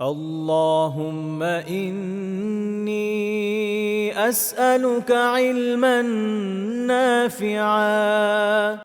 اللهم إني أسألك علما نافعا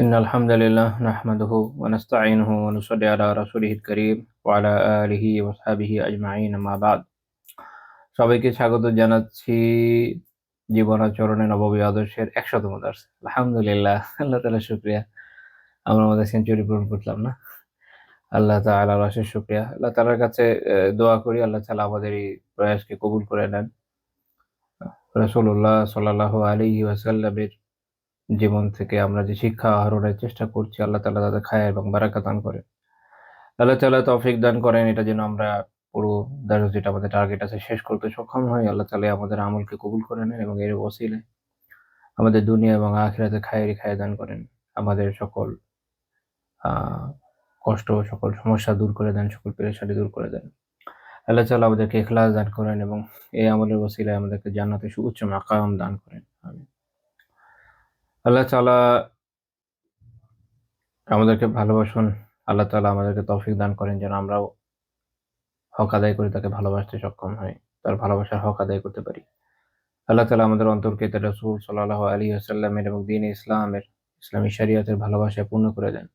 إن الحمد لله نحمده ونستعينه ونصلي على رسوله الكريم وعلى آله وصحبه أجمعين أما بعد সবাইকে স্বাগত জানাচ্ছি জীবনাচরণে নববী আদর্শের ১০০তম দর্শে। আলহামদুলিল্লাহ, আল্লাহ তাআলার শুকরিয়া। আমরা আমাদের সেঞ্চুরি পূরণ করলাম না। আল্লাহ তাআলার অশেষ শুকরিয়া। আল্লাহ তাআলার কাছে দোয়া করি আল্লাহ তাআলা আমাদের এই প্রয়াসকে কবুল করে নেন। রাসূলুল্লাহ সাল্লাল্লাহু আলাইহি ওয়াসাল্লামের জীবন থেকে আমরা যে শিক্ষা আহরণের চেষ্টা করছি আল্লাহ তাআলা তাতে খায়ের এবং বারাকা দান করেন। আল্লাহ তাআলা তৌফিক দান করেন এটা যেন আমরা পুরো যেটা আমাদের টার্গেট আছে শেষ করতে সক্ষম হই। আল্লাহ তাআলা আমাদের আমলকে কবুল করে নেন এবং এর ওসিলায় আমাদের দুনিয়া এবং আখিরাতে খায়ের দান করেন। আমাদের সকল আ কষ্ট, সকল সমস্যা দূর করে দেন, সকল পেরেশানি দূর করে দেন। আল্লাহ তাআলা আমাদেরকে ইখলাস দান করেন এবং এই আমলের ওসিলায় আমাদেরকে জান্নাতে সুউচ্চ মাকাম দান করেন। আমিন। আল্লাহ তাআলা আমাদেরকে ভালোবাসুন। আল্লাহ তাআলা আমাদেরকে তৌফিক দান করেন যেন আমরাও হক আদায় করে তাকে ভালোবাসতে সক্ষম হই। তার ভালোবাসার হক আদায় করতে পারি। আল্লাহ তাআলা আমাদের অন্তরকে তার রাসূল সাল্লাল্লাহু আলাইহি ওয়াসাল্লামের এবং দ্বীন ইসলামের, ইসলামী শরিয়তের ভালোবাসায় পূর্ণ করে দেন।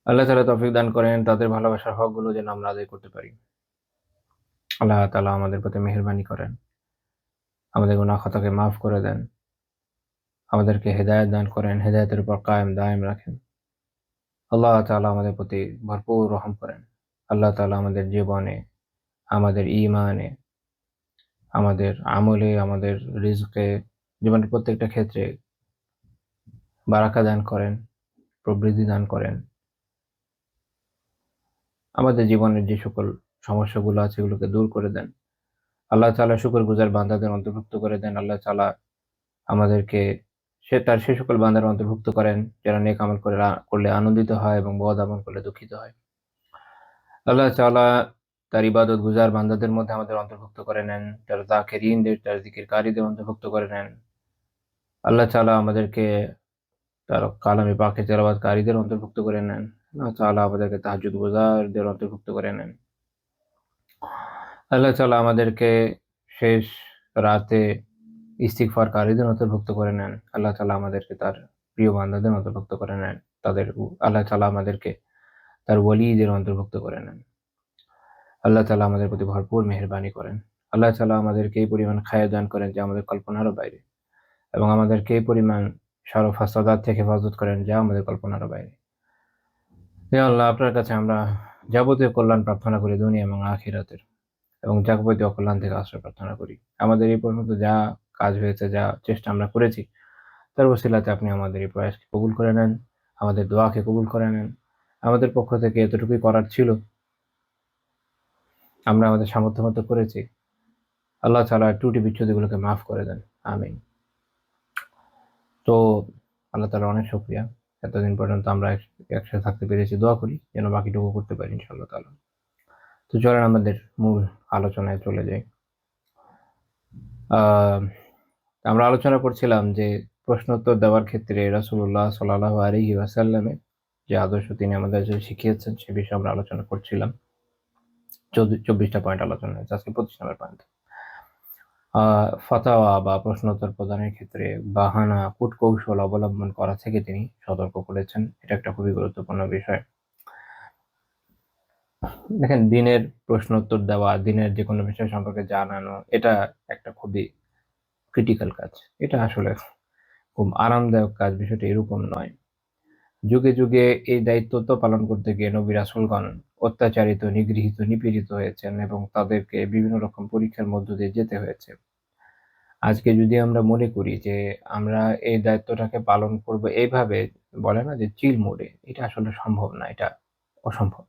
আল্লাহ তাআলা তৌফিক দান করেন তাদের ভালোবাসার হকগুলো যেন আমরা আদায় করতে পারি। আল্লাহ তাআলা আমাদের প্রতি মেহেরবানি করেন। আমাদের গুনাহ খাতাকে মাফ করে দেন। আমাদেরকে হেদায়েত দান করেন, হেদায়েতের উপর কায়েম দায়েম রাখেন। আল্লাহ তাআলা আমাদের প্রতি ভরপুর রহম করেন। আল্লাহ তাআলা আমাদের জীবনে, আমাদের ঈমানে, আমাদের আমলে, আমাদের রিজকে, জীবনের প্রত্যেকটা ক্ষেত্রে বারাকা দান করেন, প্রবৃদ্ধি দান করেন। আমাদের জীবনের যে সকল সমস্যাগুলো আছে এগুলোকে দূর করে দেন। আল্লাহ তাআলা শুকরগুজার বান্দাদের অন্তর্ভুক্ত করে দেন। আল্লাহ তাআলা আমাদেরকে তার সে সকল বান্দার অন্তর্ভুক্ত করেন যারা নেক আমল করলে আনন্দিত হয় এবং বদ আমল করলে দুঃখিত হয়। আল্লাহ তাআলা তার ইবাদত গুজার বান্দাদের মধ্যে আমাদের অন্তর্ভুক্ত করে নেন। তার যাকিরিনদের, তার জিকিরকারীদের অন্তর্ভুক্ত করে নেন। আল্লাহ তাআলা আমাদেরকে তার কালামে পাকে তেলাওয়াতকারীদের অন্তর্ভুক্ত করে নেন। আল্লাহ তাআলা আমাদেরকে তাহাজ্জুদ গুজারদের অন্তর্ভুক্ত করে নেন। আল্লাহ তাআলা আমাদেরকে শেষ রাতে ইস্তিগফারকারীদের অন্তর্ভুক্ত করে নেন। আল্লাহ তাআলা আমাদেরকে তার প্রিয় বান্দাদের অন্তর্ভুক্ত করে নেন। আল্লাহ তাআলা আমাদেরকে তার ওয়ালিদের অন্তর্ভুক্ত করে নেন। আল্লাহ তাআলা আমাদের প্রতি ভরপুর মেহেরবানি করেন। আল্লাহ তাআলা আমাদেরকে এই পরিমাণ খায়ের দান করেন যা আমাদের কল্পনারও বাইরে এবং আমাদেরকে এই পরিমাণ শার ও ফাসাদাত থেকে হেফাজত করেন যা আমাদের কল্পনারও বাইরে। হে আল্লাহ, আপনার কাছে আমরা যাবতীয় কল্যাণ প্রার্থনা করি দুনিয়া এবং আখিরাতের এবং যাবতীয় অকল্যাণ থেকে আশ্রয় প্রার্থনা করি। আমাদের এই পর্যন্ত যা কাজ হয়েছে, যা চেষ্টা আমরা করেছি তার ওসিলাতে আপনি আমাদের এই প্রয়াসকে কবুল করে নেন, আমাদের দোয়াকে কবুল করে নেন। আমাদের পক্ষ থেকে এতটুকুই করার ছিল, আমরা আমাদের সামর্থ্য মতো করেছি। আল্লাহ তাআলা ত্রুটি বিচ্ছুতিগুলোকে মাফ করে দেন। আমিন। তো আল্লাহ তাআলার অনেক শুকরিয়া। এতদিন পর্যন্ত আমরা একসাথে থাকতে পেরেছি। দোয়া করি যেন বাকিটুকু করতে পারি ইনশাআল্লাহ তাআলা। তো চলেন আমাদের মূল আলোচনায় চলে যাই। আহ আমরা আলোচনা করছিলাম যে প্রশ্নোত্তর দেওয়ার ক্ষেত্রে রাসূলুল্লাহ সাল্লাল্লাহু আলাইহি ওয়াসাল্লামের যে আদর্শ তিনি আমাদের শিখিয়েছেন সে বিষয়ে আমরা আলোচনা করছিলাম। 24টা পয়েন্ট আলোচনা হয়েছে। আজকে 25 নম্বর পয়েন্ট। ফাতাওয়া বা প্রশ্নোত্তর প্রদানের ক্ষেত্রে বাহানা, কূটকৌশল অবলম্বন করা থেকে তিনি সতর্ক করেছেন। এটা একটা খুবই গুরুত্বপূর্ণ বিষয়। দেখেন, দ্বীনের প্রশ্নোত্তর দেওয়া, দ্বীনের যেকোনো বিষয় সম্পর্কে জানানো এটা একটা খুবই ক্রিটিক্যাল কাজ। এটা আসলে খুব আরামদায়ক কাজ, বিষয়টা এরকম নয়। যুগে যুগে এই দায়িত্ব তো পালন করতে গিয়ে নবী রাসূলগণ অত্যাচারিত, নিগৃহীত, নিপীড়িত হয়েছেন এবং তাদেরকে বিভিন্ন রকম পরীক্ষার মধ্য দিয়ে যেতে হয়েছে। আজকে যদি আমরা মনে করি যে আমরা এই দায়িত্বটাকে পালন করব এইভাবে, বলে না যে চিল মোডে, এটা আসলে সম্ভব না, এটা অসম্ভব।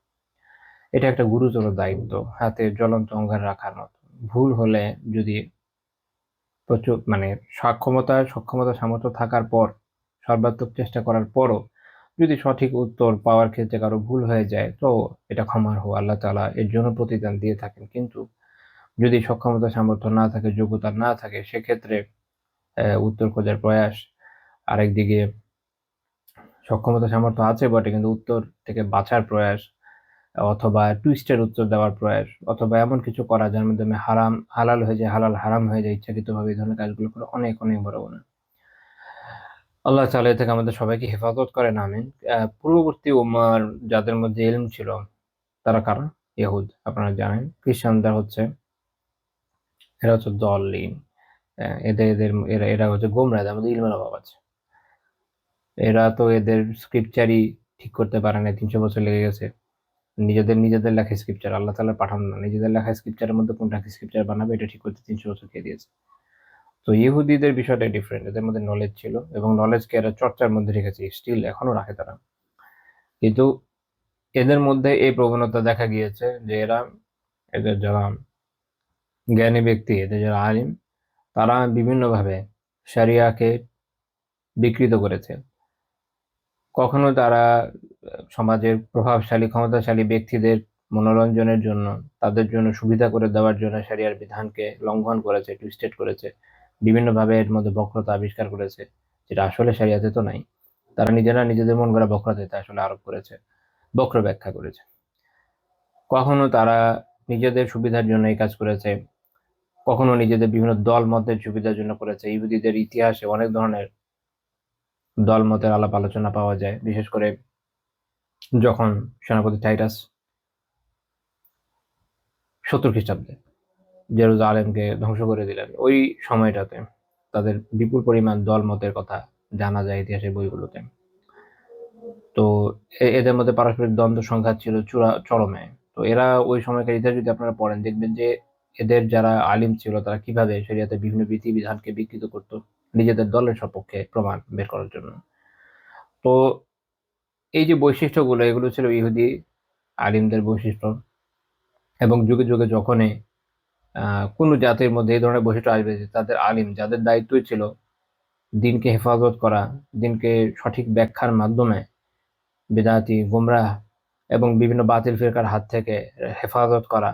এটা একটা গুরুতর দায়িত্ব, হাতে জ্বলন্ত অঙ্গার রাখার মতো। ভুল হলে যদি প্রচুর মানে সক্ষমতা সামর্থ্য থাকার পর, সর্বাত্মক চেষ্টা করার পরও যদি সঠিক উত্তর পাওয়ার ক্ষেত্রে কারো ভুল হয়ে যায়, তো এটা ক্ষমার হো, আল্লাহ তাআলা এর জন্য প্রতিদান দিয়ে থাকেন। কিন্তু যদি সক্ষমতা সামর্থ্য না থাকে, যোগ্যতা না থাকে, সেক্ষেত্রে উত্তর খোঁজার প্রয়াস, আরেকদিকে সক্ষমতা সামর্থ্য আছে বটে কিন্তু উত্তর থেকে বাঁচার প্রয়াস, অথবা টুইস্টের উত্তর দেওয়ার প্রয়াস, অথবা এমন কিছু করা যার মাধ্যমে হারাম হালাল হয়ে যায়, হালাল হারাম হয়ে যায়, ইচ্ছাকৃতভাবে এই ধরনের কাজগুলো করে অনেক অনেক বড় গুনাহ। আল্লাহ তাআলা এ থেকে আমাদের সবাইকে হেফাজত করেন, আমিন। পূর্ববর্তী উম্মার যাদের মধ্যে ইলম ছিল তারা কারা? ইহুদ, আপনারা জানেন। খ্রিস্টানরা হচ্ছে, এরা হচ্ছে দলিন, এরা হচ্ছে গোমরা, এদের মধ্যে ইলমের অভাব আছে। এরা তো এদের স্ক্রিপচারই ঠিক করতে পারে না, 300 বছর লেগে গেছে। নিজেদের লেখা স্ক্রিপচার, আল্লাহ তাআলার পাঠানো না, নিজেদের লেখা স্ক্রিপচারের মধ্যে কোনটা স্ক্রিপচার বানাবে এটা ঠিক করতে 300 বছর খেয়ে দিয়েছে। তো ইহুদিদের বিষয়টা ডিফারেন্ট, এদের মধ্যে নলেজ ছিল এবং নলেজকে এরা চর্চার মধ্যে রেখেছে, স্টিল এখনো রাখে তারা। কিন্তু এদের মধ্যে এই প্রবণতা দেখা গিয়েছে যে এদের যারা জ্ঞানী ব্যক্তি, এদের যারা আলিম, তারা বিভিন্নভাবে শরিয়াকে বিকৃত করেছে। কখনো তারা সমাজের প্রভাবশালী ক্ষমতাশালী ব্যক্তিদের মনোরঞ্জনের জন্য, তাদের জন্য সুবিধা করে দেওয়ার জন্য শরিয়ার বিধানকে লঙ্ঘন করেছে, টুইস্টেড করেছে, বিভিন্নভাবে এর মধ্যে বক্রতা আবিষ্কার করেছে, যেটা আসলে শরিয়াতে তো নাই। তারা নিজেরা নিজেদের মন গড়া বক্রতাতে আসলে আরোপ করেছে, বক্র ব্যাখ্যা করেছে। কখনো তারা নিজেদের সুবিধার জন্য এই কাজ করেছে, কখনো নিজেদের বিভিন্ন দল মতের সুবিধার জন্য করেছে। ইহুদিদের ইতিহাসে অনেক ধরনের দল মতের আলাপ আলোচনা পাওয়া যায়, বিশেষ করে যখন সেনাপতি টাইটাস 70 খ্রিস্টাব্দে জেরুজালেমকে ধ্বংস করে দিলেন, ওই সময়টাতে তাদের বিপুল পরিমাণ দল মতের কথা জানা যায় ইতিহাসের বইগুলোতে। তো এদের মধ্যে পারস্পরিক দ্বন্দ্ব সংঘাত ছিল চরমে। তো এরা ওই সময়কার ইতিহাস যদি আপনারা পড়েন, দেখবেন যে এদের যারা আলিম ছিল তারা কিভাবে শরিয়াতের বিভিন্ন বিধিবিধানকে বিকৃত করত নিজেদের দলের সপক্ষে প্রমাণ বের করার জন্য। তো এই যে বৈশিষ্ট্যগুলো, এগুলো ছিল ইহুদি আলিমদের বৈশিষ্ট্য। এবং যুগে যুগে যখনই কোনো জাতির মধ্যে এই ধরনের বৈশিষ্ট্য আসবে, যে তাদের আলিম, যাদের দায়িত্বই ছিল দিনকে হেফাজত করা, দিনকে সঠিক ব্যাখ্যার মাধ্যমে বিদআতি, গুমরাহ এবং বিভিন্ন বাতিল ফিরকার হাত থেকে হেফাজত করা,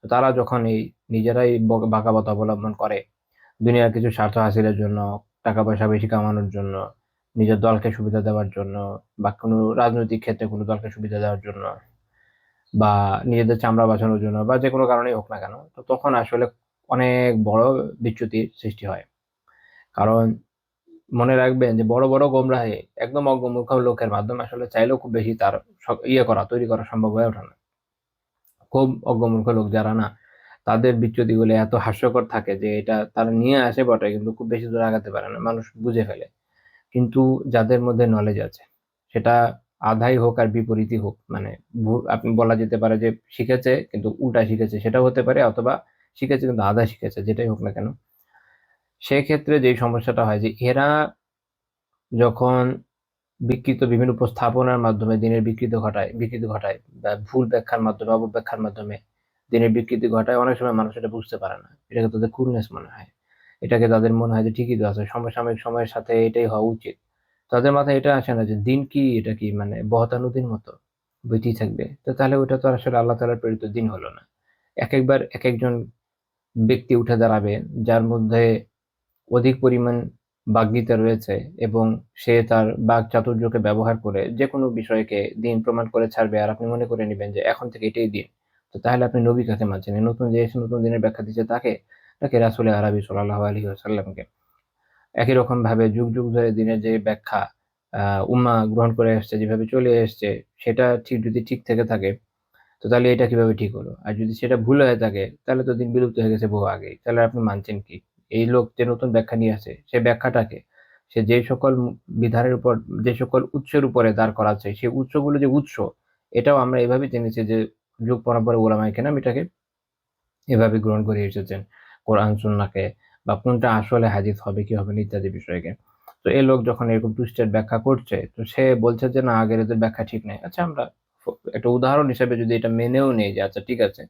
তারা যখন এই নিজেরাই বাঁকা পথ অবলম্বন করে দুনিয়ার কিছু স্বার্থ হাসিলের জন্য, টাকা পয়সা বেশি কামানোর জন্য, নিজের দলকে সুবিধা দেওয়ার জন্য, বা কোনো রাজনৈতিক ক্ষেত্রে কোনো দলকে সুবিধা দেওয়ার জন্য, বা নিজেদের চামড়া বাঁচানোর জন্য, বা যে কোনো কারণেই হোক না কেন, তো তখন আসলে অনেক বড় বিচ্যুতির সৃষ্টি হয়। কারণ মনে রাখবেন যে বড় বড় গোমরাহে একদম অজ্ঞমূর্খ লোকের মাধ্যমে আসলে চাইলেও খুব বেশি তার তৈরি করা সম্ভব হয়ে ওঠে না। খুব অজ্ঞমূর্খ লোক যারা না, তাদের বিচ্যুতিগুলো এত হাস্যকর থাকে যে এটা তারা নিয়ে আসে বটে, কিন্তু খুব বেশি দূর আগাতে পারে না, মানুষ বুঝে ফেলে। কিন্তু যাদের মধ্যে নলেজ আছে, সেটা আধাই হোক আর বিপরীতই হোক, মানে আপনি বলা যেতে পারে যে শিখেছে কিন্তু উল্টা শিখেছে, সেটাও হতে পারে, অথবা শিখেছে কিন্তু আধা শিখেছে, যেটাই হোক না কেন, সেক্ষেত্রে যেই সমস্যাটা হয় যে এরা যখন বিভিন্ন উপস্থাপনার মাধ্যমে দিনের বিকৃতি ঘটায়, বা ভুল ব্যাখ্যার মাধ্যমে, অপব্যাখ্যার মাধ্যমে দিনের বিকৃতি ঘটায়, অনেক সময় মানুষ এটা বুঝতে পারে না, এটাকে তাদের কুলনেস মনে হয়, এটাকে তাদের মনে হয় যে ঠিকই তো আছে, সমসাময়িক সময়ের সাথে এটাই হওয়া উচিত। তাদের মাথায় এটা আসে না যে দিন কি, এটা কি মানে বহতা নদীর মতো বইতেই থাকবে, তো তাহলে ওটা তো আসলে আল্লাহ তাআলার প্রেরিত দিন হলো না। একবার এক একজন ব্যক্তি উঠে দাঁড়াবে যার মধ্যে অধিক পরিমাণ বাগ্মিতা রয়েছে, এবং সে তার বাকচাতুর্যকে ব্যবহার করে যেকোনো বিষয়কে দিন প্রমাণ করে ছাড়বে, আর আপনি মনে করে নিবেন যে এখন থেকে এটাই দিন। তো তাহলে আপনি নবী কাকে মানছেন? এই নতুন যে এসে নতুন দিনের ব্যাখ্যা দিচ্ছে তাকে, নাকি রাসূল আরবি সাল্লাল্লাহু আলাইহি ওয়াসাল্লামকে? একই রকম ভাবে যুগ যুগ ধরে দিনের যে ব্যাখ্যা উম্মাহ গ্রহণ করে আসছে, যেভাবে চলে এসছে, সেটা যদি ঠিক থেকে থাকে, তো তাহলে এটা কিভাবে ঠিক হলো? আর যদি সেটা ভুল হয়ে থাকে, তাহলে তো দিন বিলুপ্ত হয়ে গেছে বহু আগেই। তাহলে আপনি মানছেন কি? এই লোক যে নতুন ব্যাখ্যা নিয়ে আসে, সে ব্যাখ্যাটাকে সে যে সকল বিধানের উপর, যে সকল উৎসের উপরে দাঁড় করাচ্ছে, সেই উৎসগুলো যে উৎস, এটাও আমরা এভাবেই জেনেছি যে যুগ পরম্পরায় উলামায়ে কেরাম এটাকে এভাবে গ্রহণ করে এসেছেন। কোরআন সুন্নাহকে, বা কোনটা আসলে হাদিস হবে কি হবে না ইত্যাদি বিষয়কে। তো এই লোক যখন এরকম টুইস্টেড ব্যাখ্যা করছে, তো সে বলছে যে না, আগের এদের ব্যাখ্যা ঠিক নাই। আচ্ছা, আমরা একটা উদাহরণ হিসেবে যদি এটা মেনেও নেই যে আচ্ছা ঠিক আছে,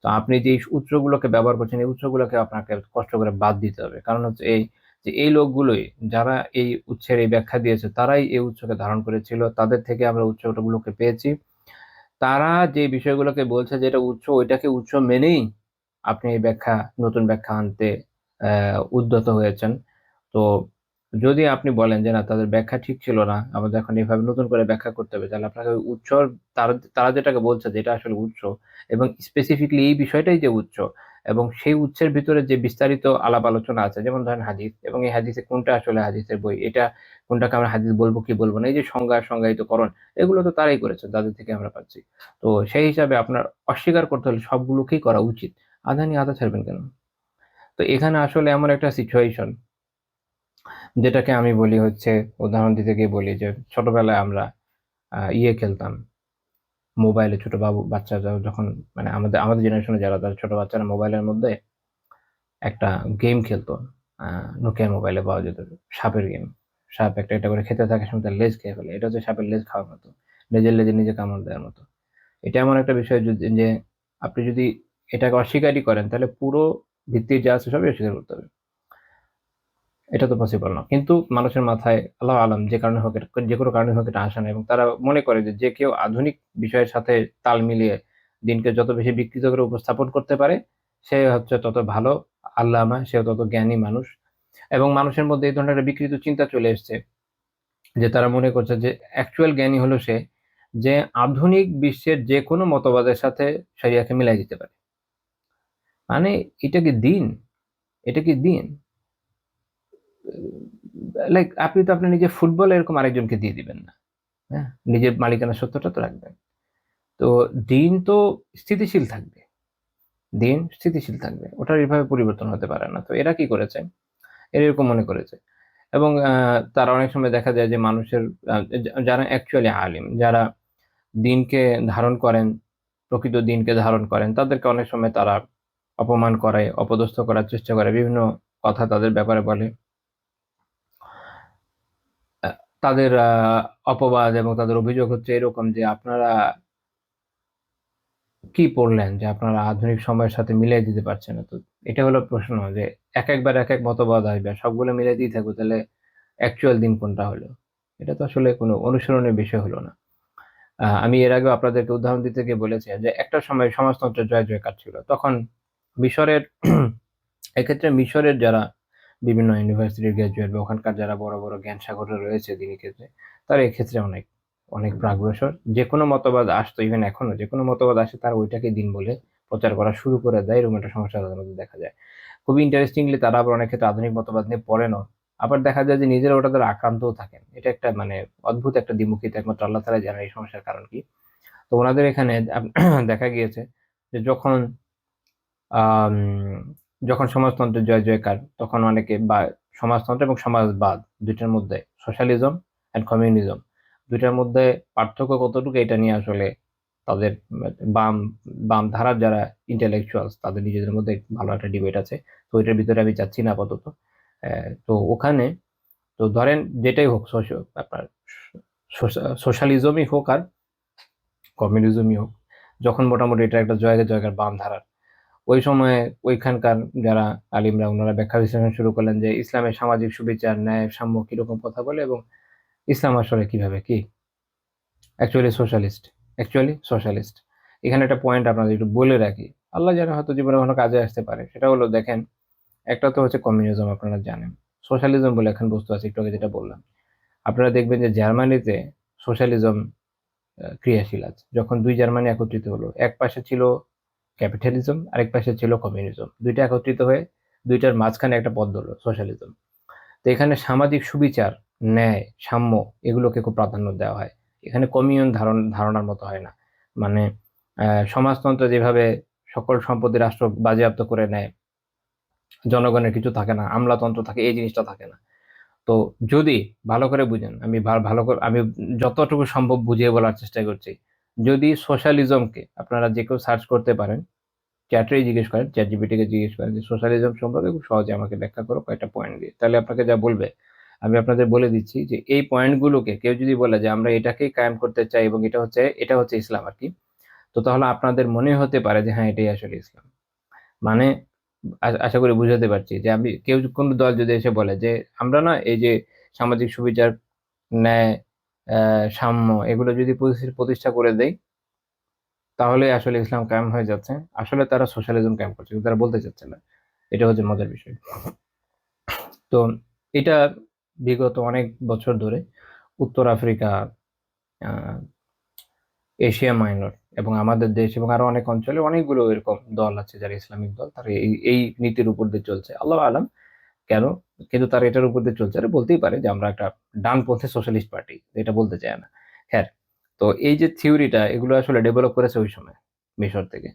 তো আপনি যে এই উৎসগুলোকে ব্যবহার করছেন এই উৎসগুলোকে আপনাকে কষ্ট করে বাদ দিতে হবে। কারণ হচ্ছে এই যে এই লোকগুলোই যারা এই উৎসের এই ব্যাখ্যা দিয়েছে তারাই এই উৎসকে ধারণ করেছিল, তাদের থেকে আমরা উৎসগুলোকে পেয়েছি। তারা যে বিষয়গুলোকে বলছে যে এটা উৎস, ওইটাকে উৎস মেনেই আপনি এই ব্যাখ্যা, নতুন ব্যাখ্যা আনতে উদ্যত হয়েছেন। তো যদি আপনি বলেন যে না তাদের ব্যাখ্যা ঠিক ছিল না, আমাদের এখন এভাবে নতুন করে ব্যাখ্যা করতে হবে, তাহলে আপনাকে ওই উৎসর, তারা তারা যেটাকে বলছে যে এটা আসলে উৎস এবং স্পেসিফিকলি এই বিষয়টাই যে উৎস, এবং সেই উৎসের ভিতরে যে বিস্তারিত আলাপ আলোচনা আছে, যেমন ধরেন হাদিস, এবং এই হাদিসে কোনটা আসলে হাদিসের বই, এটা কোনটাকে আমরা হাদিস বলবো কি বলবো না, এই যে সংজ্ঞায়িতকরণ, এগুলো তো তারাই করেছে, তাদের থেকে আমরা পাচ্ছি। তো সেই হিসাবে আপনার অস্বীকার করতে হলে সবগুলোকেই করা উচিত। আধা নিয়ে আধা ছাড়বেন কেন? তো এখানে আসলে এমন একটা সিচুয়েশন, যেটাকে আমি বলি হচ্ছে, উদাহরণ দিতে গিয়ে বলি যে ছোটবেলায় আমরা ইয়ে খেলতাম মোবাইলে, ছোট বাচ্চা যখন, মানে আমাদের আমাদের জেনারেশনে যারা, তারা ছোট বাচ্চারা মোবাইলের মধ্যে একটা গেম খেলতো। নোকিয়া মোবাইলে পাওয়া যেত, সাপের গেম। সাপ একটা একটা করে খেতে থাকে, সময় তার লেজ খেয়ে ফেলে। এটা হচ্ছে সাপের লেজ খাওয়ার মতো, লেজের লেজে নিজে কামড় দেওয়ার মতো। এটা এমন একটা বিষয় যে আপনি যদি এটাকে অস্বীকারই করেন, তাহলে পুরো ভিত্তির যা আছে সবই অস্বীকার করতে হবে। এটা তো পসিবল না। কিন্তু মানুষের মাথায় আল্লাহ আলম যে কারণে হোক, যে কোনো কারণে হোক এটা আসে না, এবং তারা মনে করে যে যে কেউ আধুনিক বিষয়ের সাথে তাল মিলিয়ে দিনকে যত বেশি বিকৃত করে উপস্থাপন করতে পারে, সে হচ্ছে তত ভালো আল্লামা, সে তত জ্ঞানী মানুষ। এবং মানুষের মধ্যে এই ধরনের একটা বিকৃত চিন্তা চলে এসছে, যে তারা মনে করছে যে অ্যাকচুয়াল জ্ঞানী হলো সে, যে আধুনিক বিশ্বের যে কোনো মতবাদের সাথে শরিয়াকে মিলাই দিতে পারে। মানে এটা কি দিন? এটা কি দিন? লাইক আপনি তো আপনার নিজের ফুটবল এরকম আরেকজনকে দিয়ে দিবেন না। হ্যাঁ? নিজের মালিকানার সত্যটা তো রাখবেন। তো দিন তো স্থিতিশীল থাকবে। দিন স্থিতিশীল থাকবে। ওটার এভাবে পরিবর্তন হতে পারে না। তো এরা কি করেছে? এরা এরকম মনে করেছে। এবং তারা অনেক সময় দেখা যায় যে মানুষের যারা অ্যাকচুয়ালি আলিম, যারা দিনকে ধারণ করেন, প্রকৃত দিনকে ধারণ করেন, তাদেরকে অনেক সময় তারা অপমান করে, অপদস্থ করার চেষ্টা করে, বিভিন্ন কথা তাদের ব্যাপারে বলে। আ তাদের অপবাদ এবং তাদের অভিযোগ হচ্ছে এরকম যে, "আপনারা কি পড়লেন যে আপনারা আধুনিক সময়ের সাথে মিলাই দিতে পারছেন না?" তো এটা হলো প্রশ্ন, যে একেকবার একেক মতবাদ আসবে। আর সবগুলো মিলাই দিতে থাকবো, তাহলে অ্যাকচুয়াল দিন কোনটা হলো? এটা তো আসলে কোনো অনুসরণের বিষয় হলো না। আমি এর আগেও আপনাদেরকে উদাহরণ দিতে গিয়ে বলেছি যে একটা সময় সমাজতন্ত্রের জয়-জয়কার ছিল। তখন মিশরের এক্ষেত্রে মিশরের যারা বিভিন্ন ইউনিভার্সিটির গ্র্যাজুয়েট বা ওখানকার যারা বড়, বড় জ্ঞানসাগরে রয়েছে দিনী ক্ষেত্রে, তারা এক্ষেত্রে অনেক, অনেক প্রাগ্রসর। যেকোনো মতবাদ আসতো, ইভেন এখনো যেকোনো মতবাদ আসে তারা ওইটাকে দিন বলে প্রচার করা শুরু করে দেয়। এরকম একটা সমস্যা তাদের মধ্যে দেখা যায়। খুবই ইন্টারেস্টিংলি তারা আবার অনেক ক্ষেত্রে আধুনিক মতবাদ নিয়ে পড়েনও। আবার দেখা যায় যে নিজেরা ওটা দ্বারা আক্রান্তও থাকেন। এটা একটা মানে অদ্ভুত একটা দ্বিমুখিতা, একমাত্র আল্লাহ তাআলাই জানেন এই সমস্যার কারণ কি। তো উনাদের এখানে দেখা গিয়েছে যে আম যখন সমাজতন্ত্রের জয়-জয়কার, তখন অনেকে বা সমাজতন্ত্র এবং সমাজবাদ ২ টার মধ্যে, সোশ্যালিজম অ্যান্ড কমিউনিজম ২ টার মধ্যে পার্থক্য কতটুকু, এটা নিয়ে আসলে তাদের বাম বাম ধারার যারা intellectuals, তাদের নিজেদের মধ্যে ভালো একটা ডিবেট আছে। তো এটার ভিতরে আমি যাচ্ছি না আপাতত। তো ওখানে, তো ধরেন যেটাই হোক, আপনার সোশ্যালিজমই হোক আর কমিউনিজমই হোক, যখন মোটামুটি এটা একটা জয়গার বাম ধারার, ওই সময়ে ওইখানকার যারা আলিমরা, উনারা ব্যাখ্যা বিশ্লেষণ শুরু করলেন যে ইসলামের সামাজিক সুবিচার, ন্যায়, সাম্য কিরকম কথা বলে, এবং ইসলাম আসলে কিভাবে কি অ্যাকচুয়ালি সোশ্যালিস্ট। এখানে একটা পয়েন্ট আপনাদের একটু বলে রাখি। আল্লাহ জানে হয়তো জীবনে কখনো কাজে আসতে পারে। সেটা হলো, দেখেন, একটা তো হচ্ছে কমিউনিজম, আপনারা জানেন। সোশ্যালিজম বলে এখন বস্তু আছে, একটু আগে যেটা বললাম। আপনারা দেখবেন যে জার্মানিতে সোশ্যালিজম ক্রিয়াশীল আছে। যখন ২ জার্মানি একত্রিত হলো, এক পাশে ছিল ক্যাপিটালিজম, আরেক পাশে ছিল কমিউনিজম। ২ টা একত্রিত হয়ে ২ টার মাঝখানে একটা পথ ধরল সোশ্যালিজম। তো এখানে সামাজিক সুবিচার, ন্যায়, সাম্য এগুলোকে খুব প্রাধান্য দেওয়া হয়। এখানে কমিউন ধারণার মতো হয় না। মানে সমাজতন্ত্র যেভাবে সকল সম্পত্তি রাষ্ট্র বাজেয়াপ্ত করে নেয়, জনগণের কিছু থাকে না, আমলাতন্ত্র থাকে, এই জিনিসটা থাকে না। তো যদি ভালো করে বুঝেন, আমি ভালো করে, আমি যতটুকু সম্ভব বুঝিয়ে বলার চেষ্টা করছি। যদি সোশ্যালিজমকে আপনারা যে কেউ সার্চ করতে পারেন, চ্যাটেই জিজ্ঞেস করেন, ChatGPT কে জিজ্ঞেস করেন যে সোশ্যালিজম সম্পর্কে খুব সহজে আমাকে ব্যাখ্যা করো কয়েকটা পয়েন্ট দিয়ে। তাহলে আপনাকে যা বলবে, আমি আপনাদের বলে দিচ্ছি যে এই পয়েন্টগুলোকে কেউ যদি বলে যে আমরা এটাকেই কায়েম করতে চাই এবং এটা হচ্ছে ইসলাম আর কি, তো তাহলে আপনাদের মনে হতে পারে যে হ্যাঁ এটাই আসলে ইসলাম। মানে আশা করি বুঝাতে পারছি যে আমি কেউ কোনো দল যদি এসে বলে যে আমরা না এই যে সামাজিক সুবিচার, ন্যায়, সাম্য এগুলো যদি প্রতিষ্ঠা করে দেই তাহলে আসলে ইসলাম কায়েম হয়ে যাচ্ছে। আসলে তারা সোশ্যালিজম কায়েম করছে, কিন্তু তারা বলতে চাচ্ছে না। এটা হচ্ছে মজার বিষয়। তো এটা বিগত অনেক বছর ধরে উত্তর আফ্রিকা, আহ, এশিয়া মাইনর এবং আমাদের দেশ এবং আরো অনেক অঞ্চলে অনেকগুলো এরকম দল আছে যারা ইসলামিক দল, তারা এই নীতির উপর দিয়ে চলছে, আল্লাহ আলাম কেন, কিন্তু তারা এটার উপর দিয়ে চলছে। আর বলতেই পারে যে আমরা একটা ডানপন্থী সোশ্যালিস্ট পার্টি, এটা বলতে চায় না। হ্যাঁ, তো এই যে থিওরিটা এগুলো আসলে ডেভেলপ করেছে ওই সময় মিশর থেকে।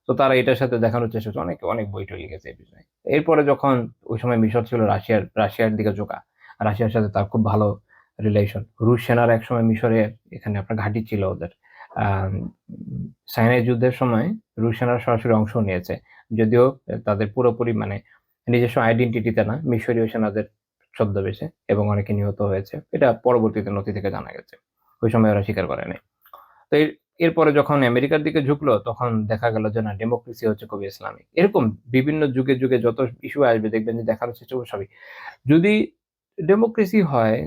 তো তারা এটার সাথে দেখানোর চেষ্টা করছে, অনেক অনেক বই টই লিখেছে এই বিষয়ে। এরপরে যখন ওই সময় মিশর ছিল রাশিয়ার দিকে ঝোঁকা, রাশিয়ার সাথে তার খুব ভালো রিলেশন। রুশ সেনার এক সময় মিশরে এখানে আপনার ঘাঁটি ছিল ওদের। আহ সাইনাই যুদ্ধের সময় রুশ সেনারা সরাসরি অংশ নিয়েছে, যদিও তাদের পুরোপুরি মানে নিজস্ব আইডেন্টিটিতে না, মিশরীয় সেনাদের ছদ্মবেশে, এবং অনেকে নিহত হয়েছে, এটা পরবর্তীতে নথি থেকে জানা গেছে। ওই সময় ওরা স্বীকার করে নাই। তো এরপরে যখন আমেরিকার দিকে ঝুঁকলো তখন দেখা গেল যে না, ডেমোক্রেসি হচ্ছে খুবই ইসলামিক। এরকম বিভিন্ন যুগে যুগে যত ইস্যু আসবে দেখবেন যে দেখার চেষ্টা করবে সবই, যদি ডেমোক্রেসি হয়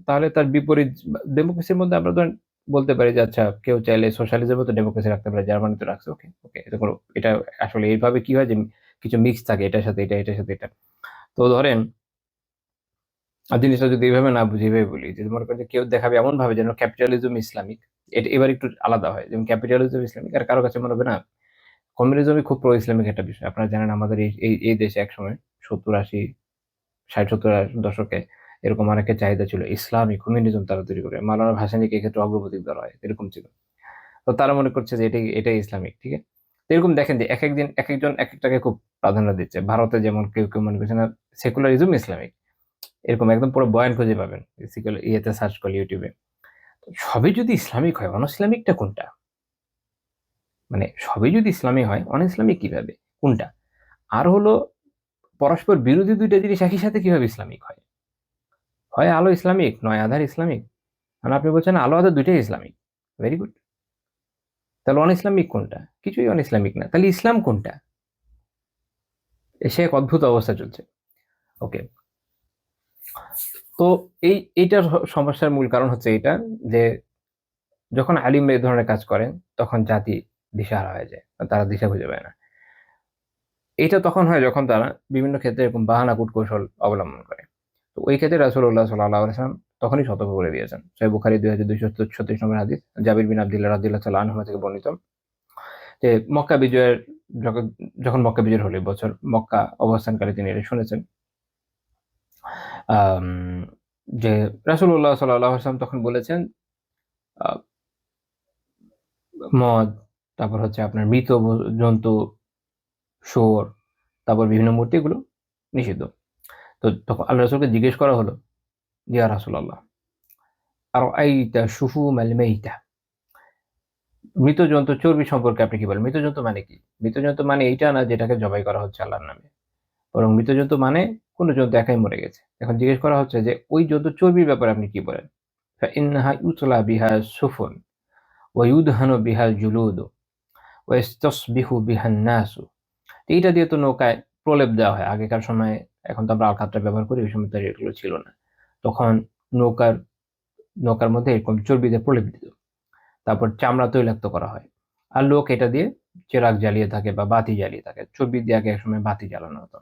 তাহলে তার বিপরীত। ডেমোক্রেসির মধ্যে আমরা ধরেন বলতে পারি যে আচ্ছা কেউ চাইলে সোশ্যালিজমও তো ডেমোক্রেসি রাখতে পারে, জার্মানি তো রাখছে, ওকে ওকে, এটা কোনো, এটা আসলে এইভাবে কি হয় যে কিছু মিক্স থাকে এটার সাথে এটা, এটার সাথে এটা। তো ধরেন আর জিনিসটা যদি এইভাবে না বুঝে এইভাবে বলি, যে মনে করেন যে কেউ দেখাবে এমন ভাবে যেন ক্যাপিটালিজম ইসলামিক, এটা এবার একটু আলাদা হয়, যেমন ক্যাপিটালিজম ইসলামিক আর কারো কাছে মনে হবে না কমিউনিজমই খুব প্রো ইসলামিক একটা বিষয়। আপনারা জানেন আমাদের এই দেশে একসময় 70-80, 60-70 দশকে এরকম অনেকের চাহিদা ছিল ইসলামী কমিউনিজম তারা তৈরি করে। মাওলানা ভাসানীকে এক্ষেত্রে অগ্রগতি ধরা হয়, এরকম ছিল। তো তারা মনে করছে যে এটাই ইসলামিক, ঠিক আছে। তো এরকম দেখেন যে এক একদিন এক একজন এক একটাকে খুব প্রাধান্য দিচ্ছে। ভারতে যেমন কেউ কেউ মনে করছে না সেকুলারিজম ইসলামিক, এরকম একদম পুরো বয়ান খুঁজে পাবেন ইয়েতে সার্চ করলে ইউটিউবে। তো সবই যদি ইসলামিক হয়, অন ইসলামিকটা কোনটা? মানে সবই যদি ইসলামিক হয়, অন ইসলামিক কিভাবে, কোনটা? আর হলো পরস্পর বিরোধী দুইটা জিনিস একই সাথে কিভাবে ইসলামিক হয়? হয় আলো ইসলামিক, নয় আধার ইসলামিক। মানে আপনি বলছেন আলো আধার দুইটাই ইসলামিক, ভেরি গুড। তাহলে অন ইসলামিক কোনটা? কিছুই অন ইসলামিক না, তাহলে ইসলাম কোনটা? সে এক অদ্ভুত অবস্থা চলছে। ওকে, তো এইটার সমস্যার মূল কারণ হচ্ছে এটা যে যখন আলিম এই ধরনের কাজ করেন তখন জাতি দিশাহারা হয়ে যায়, তারা দিশা খুঁজে পায় না। এটা তখন হয় যখন তারা বিভিন্ন ক্ষেত্রে এরকম বাহানা কূটকৌশল অবলম্বন করে। তো ওই ক্ষেত্রে রাসূলুল্লাহ সাল্লাল্লাহু আলাইহি ওয়াসাল্লাম তখনই সতর্ক করে দিয়েছেন। সহিহ বুখারী 2236 নম্বর হাদিস, জাবির বিন আব্দুল্লাহ রাদিয়াল্লাহু তাআলা আনহু থেকে বর্ণিত, যে মক্কা বিজয়ের যখন যখন মক্কা বিজয় হলো, বছর মক্কা অবস্থানকালে তিনি এটা শুনেছেন। আম, যে রাসূলুল্লাহ সাল্লাল্লাহু আলাইহি ওয়াসাল্লাম তখন বলেছেন আহ, মদ, তারপর হচ্ছে আপনার মৃত জন্তু, শুয়োর, তারপর বিভিন্ন মূর্তি, এগুলো নিষিদ্ধ। তো তখন আল্লাহ রাসূলকে জিজ্ঞেস করা হলো, ইয়া রাসূলুল্লাহ আরাআইতা শুহুমাল মাইতা, মৃত জন্তু চর্বি সম্পর্কে আপনি কি বলেন? মৃত জন্তু মানে কি? মৃত জন্তু মানে এইটা না যেটাকে জবাই করা হচ্ছে আল্লাহর নামে, বরং মৃত জন্তু মানে কোন জন্তু একাই মরে গেছে। এখন জিজ্ঞেস করা হচ্ছে যে ওই জন্তু চর্বির ব্যাপারে আপনি কি বলেন? فإنها يطلى بها السفن ويدهن بها الجلود ويستصبح بها الناس। এইটা দিয়ে তো নৌকায় প্রলেপ দেওয়া হয় আগেকার সময়ে। এখন তো আমরা আলকাতরা ব্যবহার করি, ওই সময় তো আর এগুলো ছিল না। তখন নৌকার নৌকার মধ্যে এরকম চর্বি দিয়ে প্রলেপ দিত, তারপর চামড়া তৈলাক্ত করা হয়। আর লোক এটা দিয়ে চেরাগ জ্বালিয়ে থাকে বা বাতি জ্বালিয়ে থাকে। চর্বি দিয়ে আগে একসময় বাতি জ্বালানো হতো।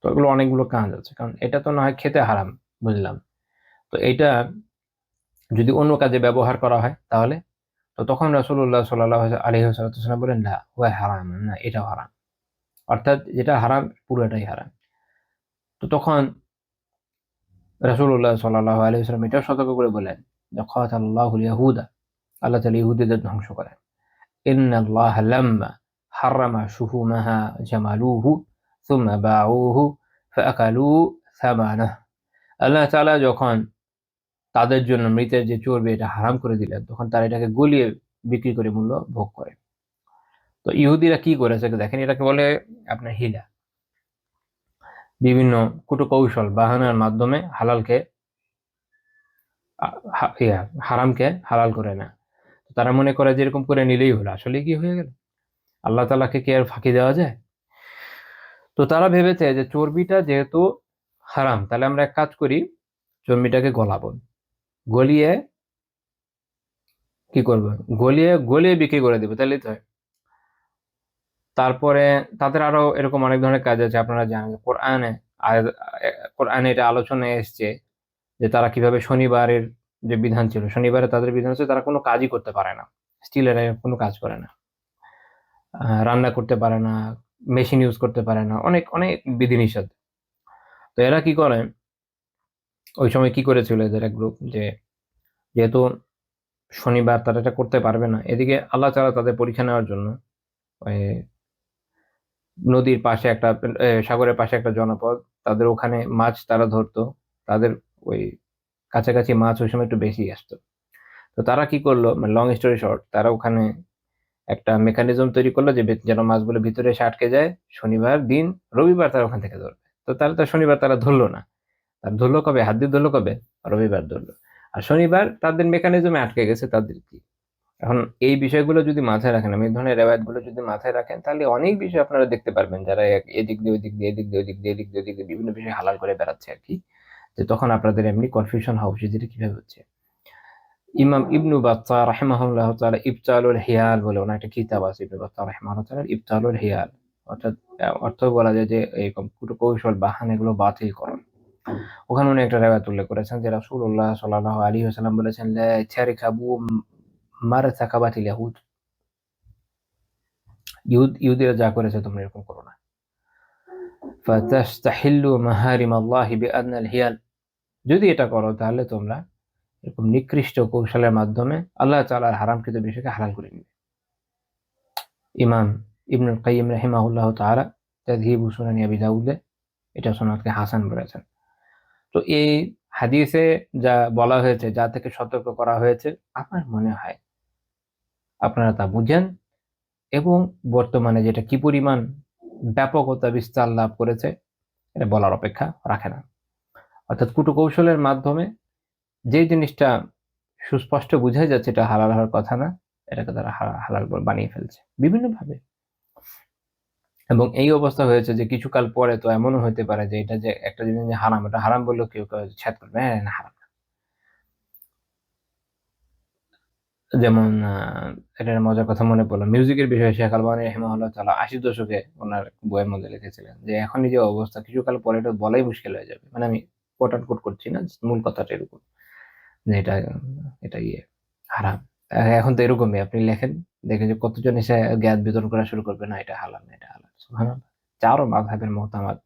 তো এগুলো অনেকগুলো কাজ আছে, কারণ এটা তো না হয় খেতে হারাম, বুঝলাম। তো এটা যদি অন্য কাজে ব্যবহার করা হয় তাহলে, তো তখন রাসূলুল্লাহ সাল্লাল্লাহু আলাইহি ওয়াসাল্লাম বলেন না হুয়া হারাম, না এটাও হারাম, অর্থাৎ যেটা হারাম পুরোটাই হারাম। তো তখন রাসূলুল্লাহ সাল্লাল্লাহু আলাইহি ওয়াসাল্লাম এটাও সতর্ক করে বলেন যে কাতালাল্লাহুল ইয়াহুদা, আল্লাহ তাআলা ইহুদীদের ধ্বংস করেন। ইন্নাল্লাহা লাম্মা হারামা শুহুমাহা জামালুহু সুম্মা বাউহু ফাআকালু সামানাহ। আল্লাহ তাআলা যখন তাদের জন্য মৃতের যে চর্বি এটা হারাম করে দিলেন, তখন তারা এটাকে গলিয়ে বিক্রি করে মূল্য ভোগ করে। তো ইহুদিরা কি করেছে দেখেন, এটাকে বলে আপনার হিলা। বিভিন্ন কুটকৌশল বাহানার মাধ্যমে হালালকে হারামকে হালাল করে না। তো তারা মনে করে যে এরকম করে নিলেই হলো, আসলে কি হয়ে গেল? আল্লাহ তাআলাকে কি আর ফাঁকি দেওয়া যায়? তো তারা ভেবেছে যে চর্বিটা যেহেতু হারাম, তাহলে আমরা এক কাজ করি, চর্বিটাকে গলাবো, গলিয়ে কি করবো, গলিয়ে গলিয়ে বিক্রি করে দিব, তাহলেই তো হয়। তারপরে তাদের আরো এরকম অনেক ধরনের কাজ আছে, আপনারা জানেন যে কোরআনে কোরআনে এটা আলোচনায় এসছে যে তারা কিভাবে শনিবারের যে বিধান ছিল, শনিবারে তাদের বিধান হচ্ছে তারা কোনো কাজই করতে পারে না, স্টিলের কোনো কাজ করে না, রান্না করতে পারে না, মেশিন ইউজ করতে পারে না, অনেক অনেক বিধিনিষেধ। তো এরা কি করে, ওই সময় কি করেছিল এদের এক গ্রুপ, যে যেহেতু শনিবার তারা এটা করতে পারবে না, এদিকে আল্লাহ তাআলা তাদের পরীক্ষা নেওয়ার জন্য ওই নদীর পাশে একটা সাগরের পাশে একটা জনপদ, তাদের ওখানে মাছ তারা ধরতো, তাদের ওই কাছাকাছি মাছ ওই সময় একটু বেশি আসতো। তো তারা কি করলো, মানে লং স্টোরি শর্ট, তারা ওখানে একটা মেকানিজম তৈরি করলো যে যেন মাছগুলো ভিতরে এসে আটকে যায়, শনিবার দিন, রবিবার তারা ওখান থেকে ধরবে। তো তাহলে তো শনিবার তারা ধরলো না, তার ধরলো কবে, হাত দিয়ে ধরলো কবে, রবিবার ধরলো। আর শনিবার তাদের মেকানিজমে আটকে গেছে, তাদের কি এখন এই বিষয়গুলো যদি মাথায় রাখেন, আমি এই ধরনের রেওয়ায়ত গুলো যদি মাথায় রাখেন, তাহলে অনেক বিষয় আপনারা দেখতে পারবেন যারা এদিক দিয়ে ওদিক দিয়ে, এদিক দিয়ে ওদিক দিয়ে, এদিক দিয়ে ওদিক দিয়ে বিভিন্ন বিষয় হালাল করে বেড়াচ্ছে আর কি, যে তখন আপনাদের এমনি কনফিউশন হওয়া উচিত যেটা কিভাবে হচ্ছে। ইমাম ইবনু বাত্তাহ রাহিমাহুল্লাহ তাআলা ইবতালুল হিয়াল বলে ওনার একটা কিতাব আছে, ইবনু বাত্তাহ রাহিমাহুল্লাহ তাআলা ইবতালুল হিয়াল, অর্থাৎ অর্থ বলা যায় যে এরকম কৌশল বাহান এগুলো বাতিল করুন। ওখানে উনি একটা রেওয়ায়াত উল্লেখ করেছেন যে রাসূলুল্লাহ সাল্লাল্লাহু আলাইহি ওয়াসাল্লাম বলেছেন, লা তারকাবু মারতাকাবাতিল ইয়াহুদ, ইহুদিরা যা করেছে তোমরা এরকম করো না। ফাতাস্তাহিল্লু মাহারিম আল্লাহি বিআদনাল হিয়াল, যদি এটা করো তাহলে তোমরা এরকম নিকৃষ্ট কৌশলের মাধ্যমে আল্লাহ তাআলার হারামকৃত বিষয়কে হালাল করে নিবে। ইমাম ইবনুল কাইয়িম রাহিমাহুল্লাহ তাআলা তাযহিবু সুনানি আবি দাউদে এটা সনদকে হাসান বলেছেন। তো এই হাদিসে যা বলা হয়েছে, যা থেকে সতর্ক করা হয়েছে, আমার মনে হয় আপনারা তা বুঝেন, এবং বর্তমানে যেটা কি পরিমাণ ব্যাপকতা বিস্তার লাভ করেছে এটা বলার অপেক্ষা রাখে না। অর্থাৎ কৌশলের মাধ্যমে যে জিনিসটা সুস্পষ্ট বুঝাই যাচ্ছে এটা হালাল হওয়ার কথা না, এটাকে তারা হালাল বানিয়ে ফেলছে বিভিন্নভাবে। এবং এই অবস্থা হয়েছে যে কিছুকাল পরে তো এমনও হতে পারে যে এটা যে একটা জিনিস যে হারাম, এটা হারাম বললেও কেউ কেউ ছেদ করবে, হ্যাঁ না হারাম। যেমন এটার মজার কথা মনে পড়লো, মিউজিকের বিষয়ে শেখ আলবানী রাহিমাহুল্লাহ তাআলা ৮০ দশকে ওনার বইয়ের মধ্যে লিখেছিলেন যে এখনই যে অবস্থা, কিছুকাল পরে এটা বলাই মুশকিল হয়ে যাবে। মানে আমি কোট আন কোট করছি না, মূল কথাটা এরকম যে এটা এটা হারাম। এখন তো এরকমই, আপনি লেখেন, দেখেন যে কতজন এসে জ্ঞান বিতরণ করা শুরু করবে, না এটা হালাল, না এটা হালাল, সুবহানাল্লাহ। চারও মাযহাবের মতামত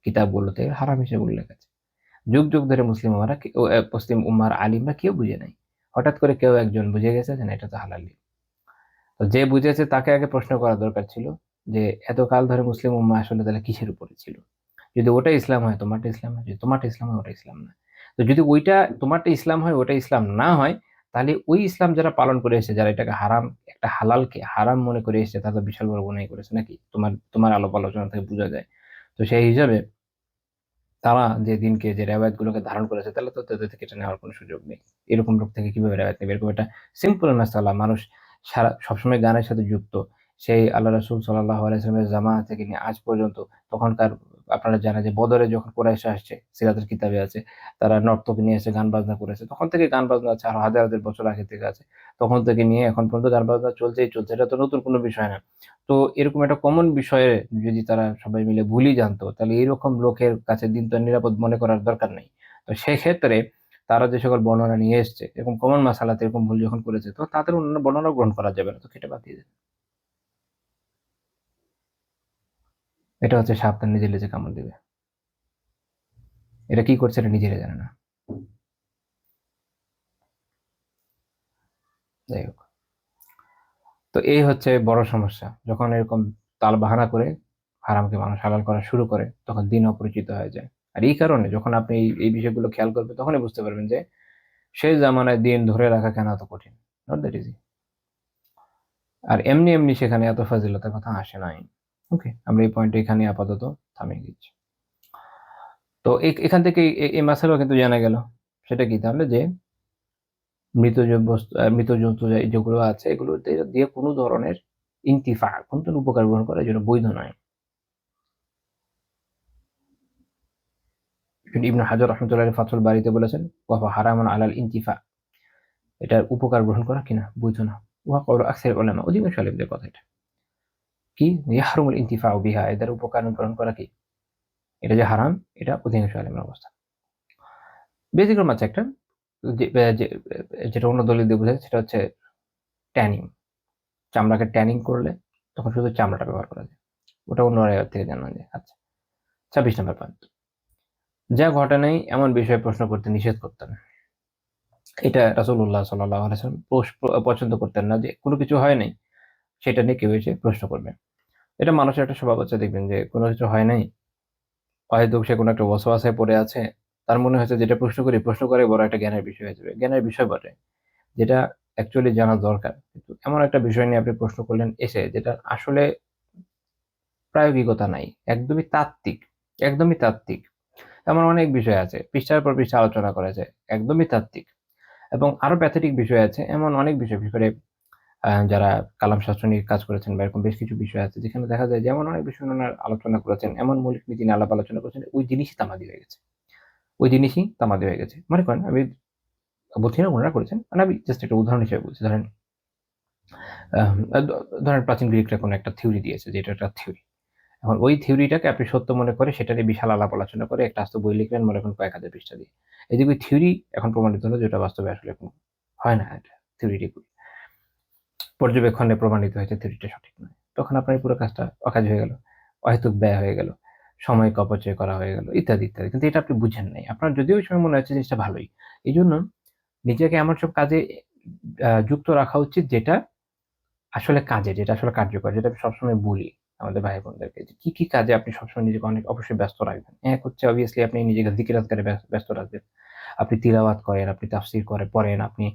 কিতাবগুলোতে হারাম হিসেবে উল্লেখ আছে। যুগ যুগ ধরে মুসলিম উম্মারা পশ্চিম উম্মার আলিমরা কেউ বুঝে নাই, হঠাৎ করে কেউ একজন বুঝে গেছে যে না এটা তো হালালি। তো যে বুঝেছে তাকে আগে প্রশ্ন করা দরকার ছিল যে এতকাল ধরে মুসলিম উম্মাহ আসলে তাহলে কিসের উপরে ছিল? যদি ওটা ইসলাম হয় তোমারটা ইসলাম হয়, যদি তোমারটা ইসলাম হয় ওটা ইসলাম না। তো যদি ওইটা তোমারটা ইসলাম হয় ওটা ইসলাম না হয়, তাহলে ওই ইসলাম যারা পালন করে এসেছে, যারা এটাকে হারাম, একটা হালালকে হারাম মনে করে এসেছে, তারা তো বিশাল বড় গুনাহ করেছে নাকি? তোমার তোমার আলাপ আলোচনা থেকে বোঝা যায়। তো সেই হিসাবে তারা যে দিনকে যে রেওয়ায়েত গুলোকে ধারণ করেছে, তাহলে তো তাদের থেকে এটা নেওয়ার কোনো সুযোগ নেই। এরকম লোক থেকে কিভাবে রেওয়ায়েত নেবে? এরকম একটা সিম্পল মাসালা, মানুষ সবসময় গানের সাথে যুক্ত। সেই আল্লাহ রাসূল সাল্লাল্লাহু আলাইহি ওয়াসাল্লামের জামানা থেকে নিয়ে আজ পর্যন্ত, তখনকার আপনারা জানেন যে বদরে যখন কুরাইশ আসছে, সিরাতের কিতাবে আছে, তারা নর্তকী নিয়ে এসে গান বাজনা করেছে। তখন থেকে গান বাজনা আছে, আরো হাজার হাজার বছর আগে থেকে আছে। তখন থেকে নিয়ে এখন পর্যন্ত গান বাজনা চলছেই চলছে। এটা তো নতুন কোনো বিষয় না। তো এরকম একটা কমন বিষয়ে যদি তারা সবাই মিলে ভুলই জানতো, তাহলে এরকম লোকের কাছে দিন তো নিরাপদ মনে করার দরকার নেই। তো সেক্ষেত্রে তারা যে সকল বর্ণনা নিয়ে এসছে, এরকম কমন মাসালাতে এরকম ভুল যখন করেছে, তো তাদের অন্যান্য বর্ণনা গ্রহণ করা যাবে না, তো কেটে বাদ দিয়ে দেন। এটা হচ্ছে সাবধান, নিজে নিজে কামড় দিবে। এটা কি করছে এটা নিজেরা জানে না। যাই হোক, তো এই হচ্ছে বড় সমস্যা, যখন এরকম তাল বাহানা করে হারামকে মানুষ হালাল করা শুরু করে, তখন দিন অপরিচিত হয়ে যায়। আর এই কারণে যখন আপনি এই বিষয়গুলো খেয়াল করবেন, তখনই বুঝতে পারবেন যে সেই জামানায় দিন ধরে রাখা কেন এত কঠিন, নট দ্যাট ইজি। আর এমনি এমনি সেখানে এত ফাজিলতের কথা আসে নাই। ওকে, আমরা এই পয়েন্টে এখানে আপাতত থামিয়ে দিচ্ছি। তো এখান থেকে এই মাসালাও কিন্তু জানা গেল, সেটা কি তাহলে, যে মৃত জন্তু যেগুলো আছে এগুলো দিয়ে কোনো ধরনের ইন্তিফা, কোনো ধরনের উপকার গ্রহণ করার জন্য বৈধ নয়। ইবনে হাজার রাহমাতুল্লাহি আলাইহি ফাথুল বারীতে বলেছেন, ওয়া হারামুন আলাল ইন্তিফা, এটার উপকার গ্রহণ করা কিনা বৈধ না। ওয়া কওলু আকসারিল উলামা, অধিকাংশ আলেমদের কথা এটা। কি ইয়াহরুমুল ইন্তিফাউ বিহা, এদের উপকার গ্রহণ করা কি এটা যে হারাম, এটা অধিকাংশ আলেমের অবস্থা। ব্যতিক্রম আছে একটা, যেটা অন্য দলিল দিয়ে বোঝায়, সেটা হচ্ছে ট্যানিং। চামড়াকে ট্যানিং করলে তখন শুধু চামড়াটা ব্যবহার করা যায়, ওটা অন্য রেওয়ায়েত থেকে জানা যায়। আচ্ছা, 26 নম্বর পয়েন্ট, যা ঘটে নাই এমন বিষয়ে প্রশ্ন করতে নিষেধ করতেন। এটা রাসূলুল্লাহ সাল্লাল্লাহু আলাইহি ওয়াসাল্লাম পছন্দ করতেন না, যে কোনো কিছু হয় নাই সেটা নিয়ে কেউ এসে প্রশ্ন করবে। এটা মানুষের একটা স্বভাব আছে, দেখবেন যে কোনো কিছু হয় নাই, হয়তো সে কোনো একটা ওয়াসওয়াসায় পড়ে আছে, তার মনে হচ্ছে যেটা প্রশ্ন করে বড় একটা জ্ঞানের বিষয় হয়ে যাবে, জ্ঞানের বিষয় বটে, যেটা অ্যাকচুয়ালি জানা দরকার। কিন্তু এমন একটা বিষয় নিয়ে আপনি প্রশ্ন করলেন এসে, যেটা আসলে প্রায়োগিকতা নাই, একদমই তাত্ত্বিক, একদমই তাত্ত্বিক। এমন অনেক বিষয় আছে, পৃষ্ঠার পর পৃষ্ঠা আলোচনা করা যায়, একদমই তাত্ত্বিক। এবং আরো প্যাথেটিক বিষয় আছে, এমন অনেক বিষয়, বিশেষ করে যারা কালাম শাস্ত্র নিয়ে কাজ করেছেন বা এরকম বেশ কিছু বিষয় আছে যেখানে দেখা যায় যে এমন অনেক বিষয় ওনারা আলোচনা করেছেন, এমন মৌলিক নীতি নিয়ে আলাপ আলোচনা করেছেন, ওই জিনিসই তামাদি হয়ে গেছে, ওই জিনিসই তামাদি হয়ে গেছে। মনে করেন, আমি বলছি না ওনারা করেছেন, মানে আমি জাস্ট একটা উদাহরণ হিসেবে বলছি। ধরেন ধরেন প্রাচীন গ্রিকরা কোনো একটা থিওরি দিয়েছে, যে এটা একটা থিওরি। এখন ওই থিওরিটাকে আপনি সত্য মনে করে সেটা নিয়ে বিশাল আলাপ আলোচনা করে একটা আস্ত বই লিখলেন, মনে করেন কয়েক হাজার পৃষ্ঠা দিয়ে। এদিকে ওই থিওরি এখন প্রমাণিত হলো যেটা বাস্তবে আসলে হয় না, এটা থিওরিটিক পর্যবেক্ষণে প্রমাণিত হয়েছে থিওরিটা সঠিক নয়। তখন আপনার এই পুরো কাজটা অকাজ হয়ে গেল, অহেতুক ব্যয় হয়ে গেল, সময়কে অপচয় করা হয়ে গেল, ইত্যাদি ইত্যাদি। কিন্তু এটা আপনি বুঝেন নাই, আপনার যদিও ওই সময় মনে হচ্ছে জিনিসটা ভালোই। এই জন্য নিজেকে এমন সব কাজে যুক্ত রাখা উচিত যেটা আসলে কাজে, যেটা আসলে কার্যকর, যেটা আমি সবসময় বলি আমাদের ভাই বোনদেরকে, যে কি কি কাজে আপনি সবসময় নিজেকে অনেক অবশ্যই ব্যস্ত রাখবেন। এক হচ্ছে অবভিয়াসলি আপনি নিজেকে যিকির আজকারে ব্যস্ত রাখবেন। আপনি তিলাওয়াত করেন, আপনি তাফসীর পড়েন, আপনি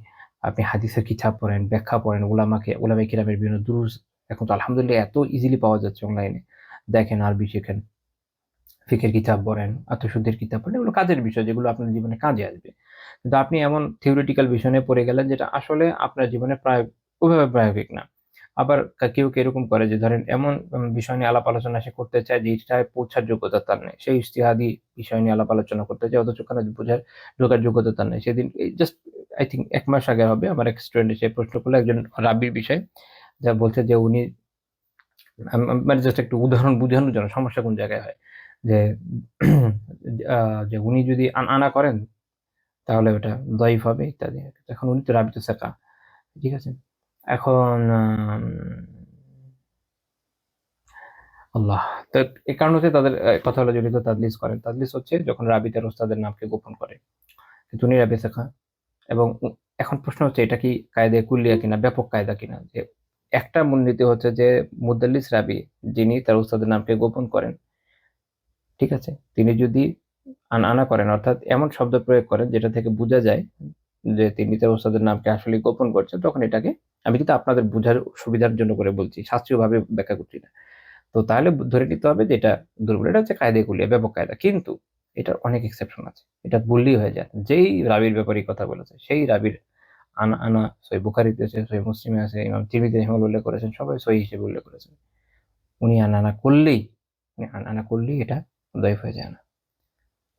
আপনি হাদিসের কিতাব পড়েন, ব্যাখ্যা পড়েন, উলামায়ে কিরামের বিভিন্ন দুরুস এখন তো আলহামদুলিল্লাহ এত ইজিলি পাওয়া যাচ্ছে অনলাইনে। দেখেন, আরবি শেখেন, ফিকহের কিতাব পড়েন, আত্মশুদ্ধির কিতাব পড়েন, এগুলো কাজের বিষয়, যেগুলো আপনার জীবনে কাজে আসবে। কিন্তু আপনি এমন থিওরিটিক্যাল বিষয় নিয়ে পড়ে গেলেন যেটা আসলে আপনার জীবনে ওইভাবে প্রায়োগিক না। আবার কেউ এরকম করে যে ধরেন এমন বিষয় নিয়ে আলাপ আলোচনা সে করতে চায় যেটায় পৌঁছার যোগ্যতা তার নেই। সে ইজতিহাদি বিষয় নিয়ে আলাপ আলোচনা করতে চায়, অথচ ওখানে ঢোকার যোগ্যতা তার নেই। সেদিন এই জাস্ট আই থিংক ১ মাস আগে হবে, আমার এক স্টুডেন্ট এসে প্রশ্ন করলো একজন রাব্বির বিষয়ে। যা বলছে যে উনি মানে জাস্ট একটু উদাহরণ বুঝানোর জন্য সমস্যা কোন জায়গায় হয়। যে আ যে উনি যদি আনা করেন তাহলে ওটা দঈফ হবে ইত্যাদি। এখন উনি তো রাবিতুস সাকা, ঠিক আছে? এখন আল্লাহ। তো এ কারণ হচ্ছে তাদের কথা হলো যে উনি তো তাদলিস করেন। তাদলিস হচ্ছে যখন রাবি তার ওস্তাদের নামকে গোপন করে। কিন্তু উনি রাবি সাকা, এবং এখন প্রশ্ন হচ্ছে এটা কি কায়দায়ে কুল্লিয়া কিনা, ব্যাপক কায়দা কিনা? যে একটা মূলনীতি হচ্ছে যে মুদাল্লিস রাবি যিনি তার ওস্তাদের নামকে গোপন করেন, ঠিক আছে? তিনি যদি আনা করেন, অর্থাৎ এমন শব্দ প্রয়োগ করেন যেটা থেকে বোঝা যায় যে তিনি তার ওস্তাদের নামকে আসলেই গোপন করছেন, তখন এটাকে, আমি কিন্তু আপনাদের বুঝার সুবিধার জন্য করে বলছি, শাস্ত্রীয়ভাবে ব্যাখ্যা করছি না। তো তাহলে ধরে নিতে হবে যে এটা দুর্বল। এটা হচ্ছে কায়দায়ে কুলিয়া, ব্যাপক কায়দা। কিন্তু এটার অনেক এক্সেপশন আছে। এটা বললেই হয়ে যায়। যেই রাবীর ব্যাপারে কথা বলেছে, সেই রাবীর আনা সহিহ বুখারীতে আছে, সহিহ মুসলিমে আছে, ইমাম তিরমিজি রাহিমাহুল্লাহ উল্লেখ করেছেন, সবাই সহিহ হিসেবে উল্লেখ করেছেন। উনি আনা করলেই এটা দায়ীফ হয়ে যায় না।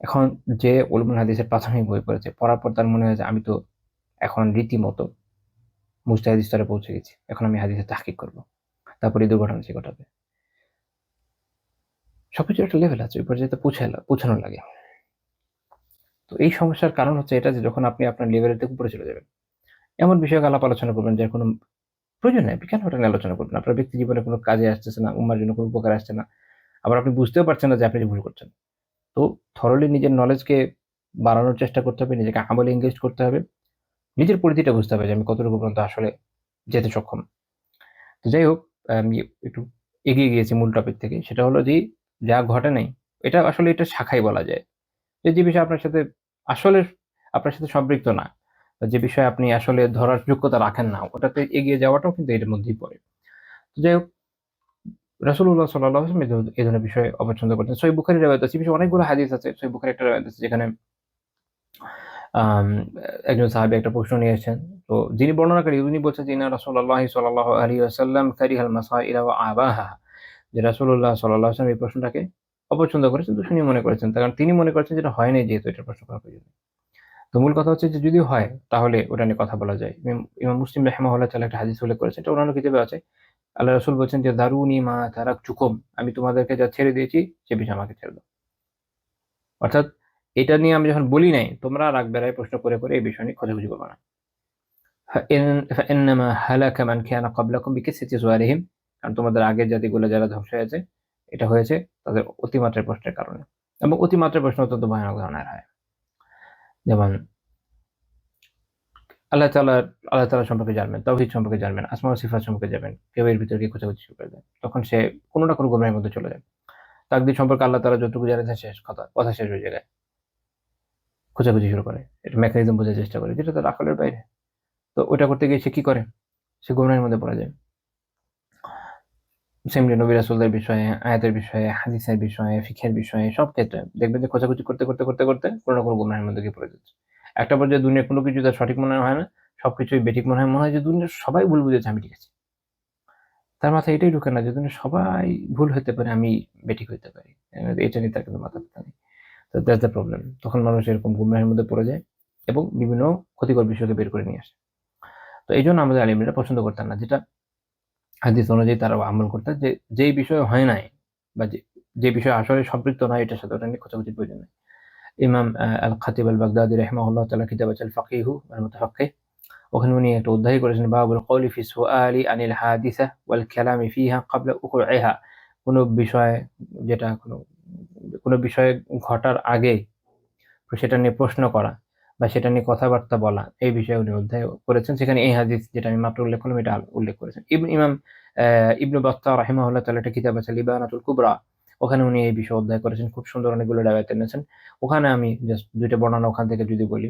এখন যে উলুমুল হাদিসের প্রাথমিক বই পড়েছে, পড়ার পর তার মনে হয় যে আমি তো এখন রীতিমতো মুজতাহিদ স্তরে পৌঁছে গেছি। এখন আমি হাদিসের তাহকিক করব। তারপরে এই দুর্ঘটনা সে ঘটাবে। সবকিছুর একটা লেভেল আছে। ওই পর্যায়ে তো পৌঁছানো লাগে। তো এই সমস্যার কারণ হচ্ছে এটা যে যখন আপনি আপনার লেভেলের থেকে উপরে চলে যাবেন, এমন বিষয়ে আলাপ আলোচনা করবেন যার কোনো প্রয়োজন নাই। আপনি কেন ওটা নিয়ে আলোচনা করবেন? আপনার ব্যক্তি জীবনে কোনো কাজে আসতেছে না, উম্মার জন্য কোনো উপকারে আসছে না। আবার আপনি বুঝতেও পারছেন না যে আপনি যে ভুল করছেন। তো থরলি নিজের নলেজকে বাড়ানোর চেষ্টা করতে হবে, নিজেকে আমলে এনগেজ করতে হবে। নিজের পরিধিটা বুঝতে হবে যে আমি কতটুকু পর্যন্ত আসলে যেতে সক্ষম। তো যাই হোক, আমি একটু এগিয়ে গিয়েছি মূল টপিক থেকে। সেটা হলো যে যা ঘটে নাই, এটা আসলে এটা শাখায় বলা যায়। যে বিষয়ে আসলে আপনার সাথে সম্পৃক্ত না, বা যে বিষয়ে আপনি আসলে ধরার যোগ্যতা রাখেন না, ওটাতে এগিয়ে যাওয়াটাও কিন্তু এর মধ্যেই পড়ে। তো যাই হোক, রাসূলুল্লাহ সাল্লাল্লাহু আলাইহি ওয়াসাল্লাম এই ধরনের বিষয়ে অপছন্দ করতেন। সহিহ বুখারীর রিওয়ায়াত আছে, এই বিষয়ে অনেকগুলো হাদিস আছে। সহিহ বুখারীর একটা রিওয়ায়াত আছে যেখানে আম, একজন সাহাবী একটা প্রশ্ন নিয়ে এসেছেন। তো যিনি বর্ণনাকারী উনি বলছেন যে ইন্না রাসূলুল্লাহ সাল্লাল্লাহু আলাইহি ওয়াসাল্লাম কারিহাল মাসাইলা ওয়া আবাহা, যে রাসূলুল্লাহ সাল্লাল্লাহু আলাইহি ওয়াসাল্লাম এই প্রশ্নটাকে অপছন্দ করেছেন, দূষণীয় মনে করেছেন। কারণ তিনি মনে করেছেন যেটা হয় নাই, যেহেতু এটা প্রশ্ন করা প্রয়োজন। তো মূল কথা হচ্ছে যে যদি হয় তাহলে ওটা নিয়ে কথা বলা যায়। ইমাম মুসলিম রাহিমাহুল্লাহ তাআলা একটা হাদিস উল্লেখ করেছেন, এটা অন্যান্য কিতাবে আছে। আল্লাহ রাসূল বলছেন যে দারুনি মা তারাকতুকুম, আমি তোমাদেরকে যা ছেড়ে দিয়েছি সে বিষয়ে আমাকে ছেড়ে দাও। অর্থাৎ এটা নিয়ে আমি যখন বলি নাই, তোমরা রাগ বেড়ায় প্রশ্ন করে করে এই বিষয় নিয়ে খোঁজাখুঁজি করবে না। فإنما هلك من كان قبلكم بكثرة سؤالهم, কারণ তোমাদের আগের জাতিগুলো যারা ধ্বংস হয়েছে এটা হয়েছে তাদের অতিমাত্রায় প্রশ্নের কারণে। এবং অতিমাত্রায় প্রশ্ন অত্যন্ত ভয়ানক ধরনের হয়। যেমন আল্লাহ তাআলা আল্লাহ তাআলা সম্পর্কে জানবেন, তাওহীদ সম্পর্কে জানবেন, আসমা ও সিফাত সম্পর্কে জানবেন, কেউ এর ভিতরে গিয়ে খোঁজাখুঁজি শুরু করে দেয়, তখন সে কোনো না কোনো গুমরাহির মধ্যে চলে যায়। তাকদীর সম্পর্কে আল্লাহ তাআলা যতটুকু জানেন শেষ কথা, কথা শেষ হয়ে যায়, খোঁজাখুঁজি শুরু করে, এটা মেকানিজম বোঝার চেষ্টা করে, যেটা তার আকলের বাইরে। তো ওটা করতে গিয়ে সে কি করে? সে গুমরাহির মধ্যে পড়ে যায়। সেমনি নবী রাসূলদের বিষয়ে, আয়াতের বিষয়ে, হাদিসের বিষয়ে, ফিকহের বিষয়ে সব ক্ষেত্রে দেখবেন যে খোঁজাখুঁজি করতে কোনো না কোনো গুমরাহির মধ্যে গিয়ে পড়ে যাচ্ছে। একটা পর্যায়ে দুনিয়ার কোনো কিছু তার সঠিক মনে হয় না, সবকিছুই বেঠিক মনে হয়। মনে হয় যে দুনিয়ার সবাই ভুল বুঝেছে, আমি ঠিক আছি। তার মাথায় এটাই ঢোকে না যে দুনিয়ার সবাই ভুল হইতে পারে, আমি বেঠিক হইতে পারি। এটা নিয়ে তার কিন্তু মাথা ব্যাথা নেই। তো দ্যাটস দ্য প্রবলেম। তখন মানুষ এরকম গুমরাহির মধ্যে পড়ে যায় এবং বিভিন্ন ক্ষতিকর বিষয়কে বের করে নিয়ে আসে। তো এইজন্য আমাদের আলিমরা পছন্দ করতেন না যেটা হাদিস অনুযায়ী তারা আমল করতেন, যে যেই বিষয় হয় নাই বা যে বিষয় আসলে সম্পৃক্ত নয় এটার সাথে ওটা নিয়ে খোঁজাখুঁজির প্রয়োজন নেই। ইমাম আল খাতিব আল বাগদাদি রাহিমাহুল্লাহ তাআলা কিতাব আছে আল ফাকিহু ওয়াল মুতাফাক্কিহ, ওখানে উনি একটা অধ্যায় করেছেন বাবুল কওলি ফি সুআলি আনিল হাদিসা ওয়াল কালামি ফিহা ক্বাবলা উকুইহা। কোনো বিষয়, যেটা কোনো বিষয় ঘটার আগে সেটা নিয়ে প্রশ্ন করা বা সেটা নিয়ে কথাবার্তা বলা, এই বিষয়ে উনি অধ্যায় করেছেন। সেখানে এই হাদিস যেটা আমি মাত্র উল্লেখ করলাম এটা উল্লেখ করেছেন। ইমাম ইবনু বাত্তাহ রাহিমাহুল্লাহ তাআলা একটা কিতাব আছে লিবানাতুল কুবরা, ওখানে উনি এই বিষয়ে অধ্যায় করেছেন। খুব সুন্দর অনেকগুলো রিওয়ায়াত এনেছেন। ওখানে আমি জাস্ট ২ টা বর্ণনা ওখান থেকে যদি বলি,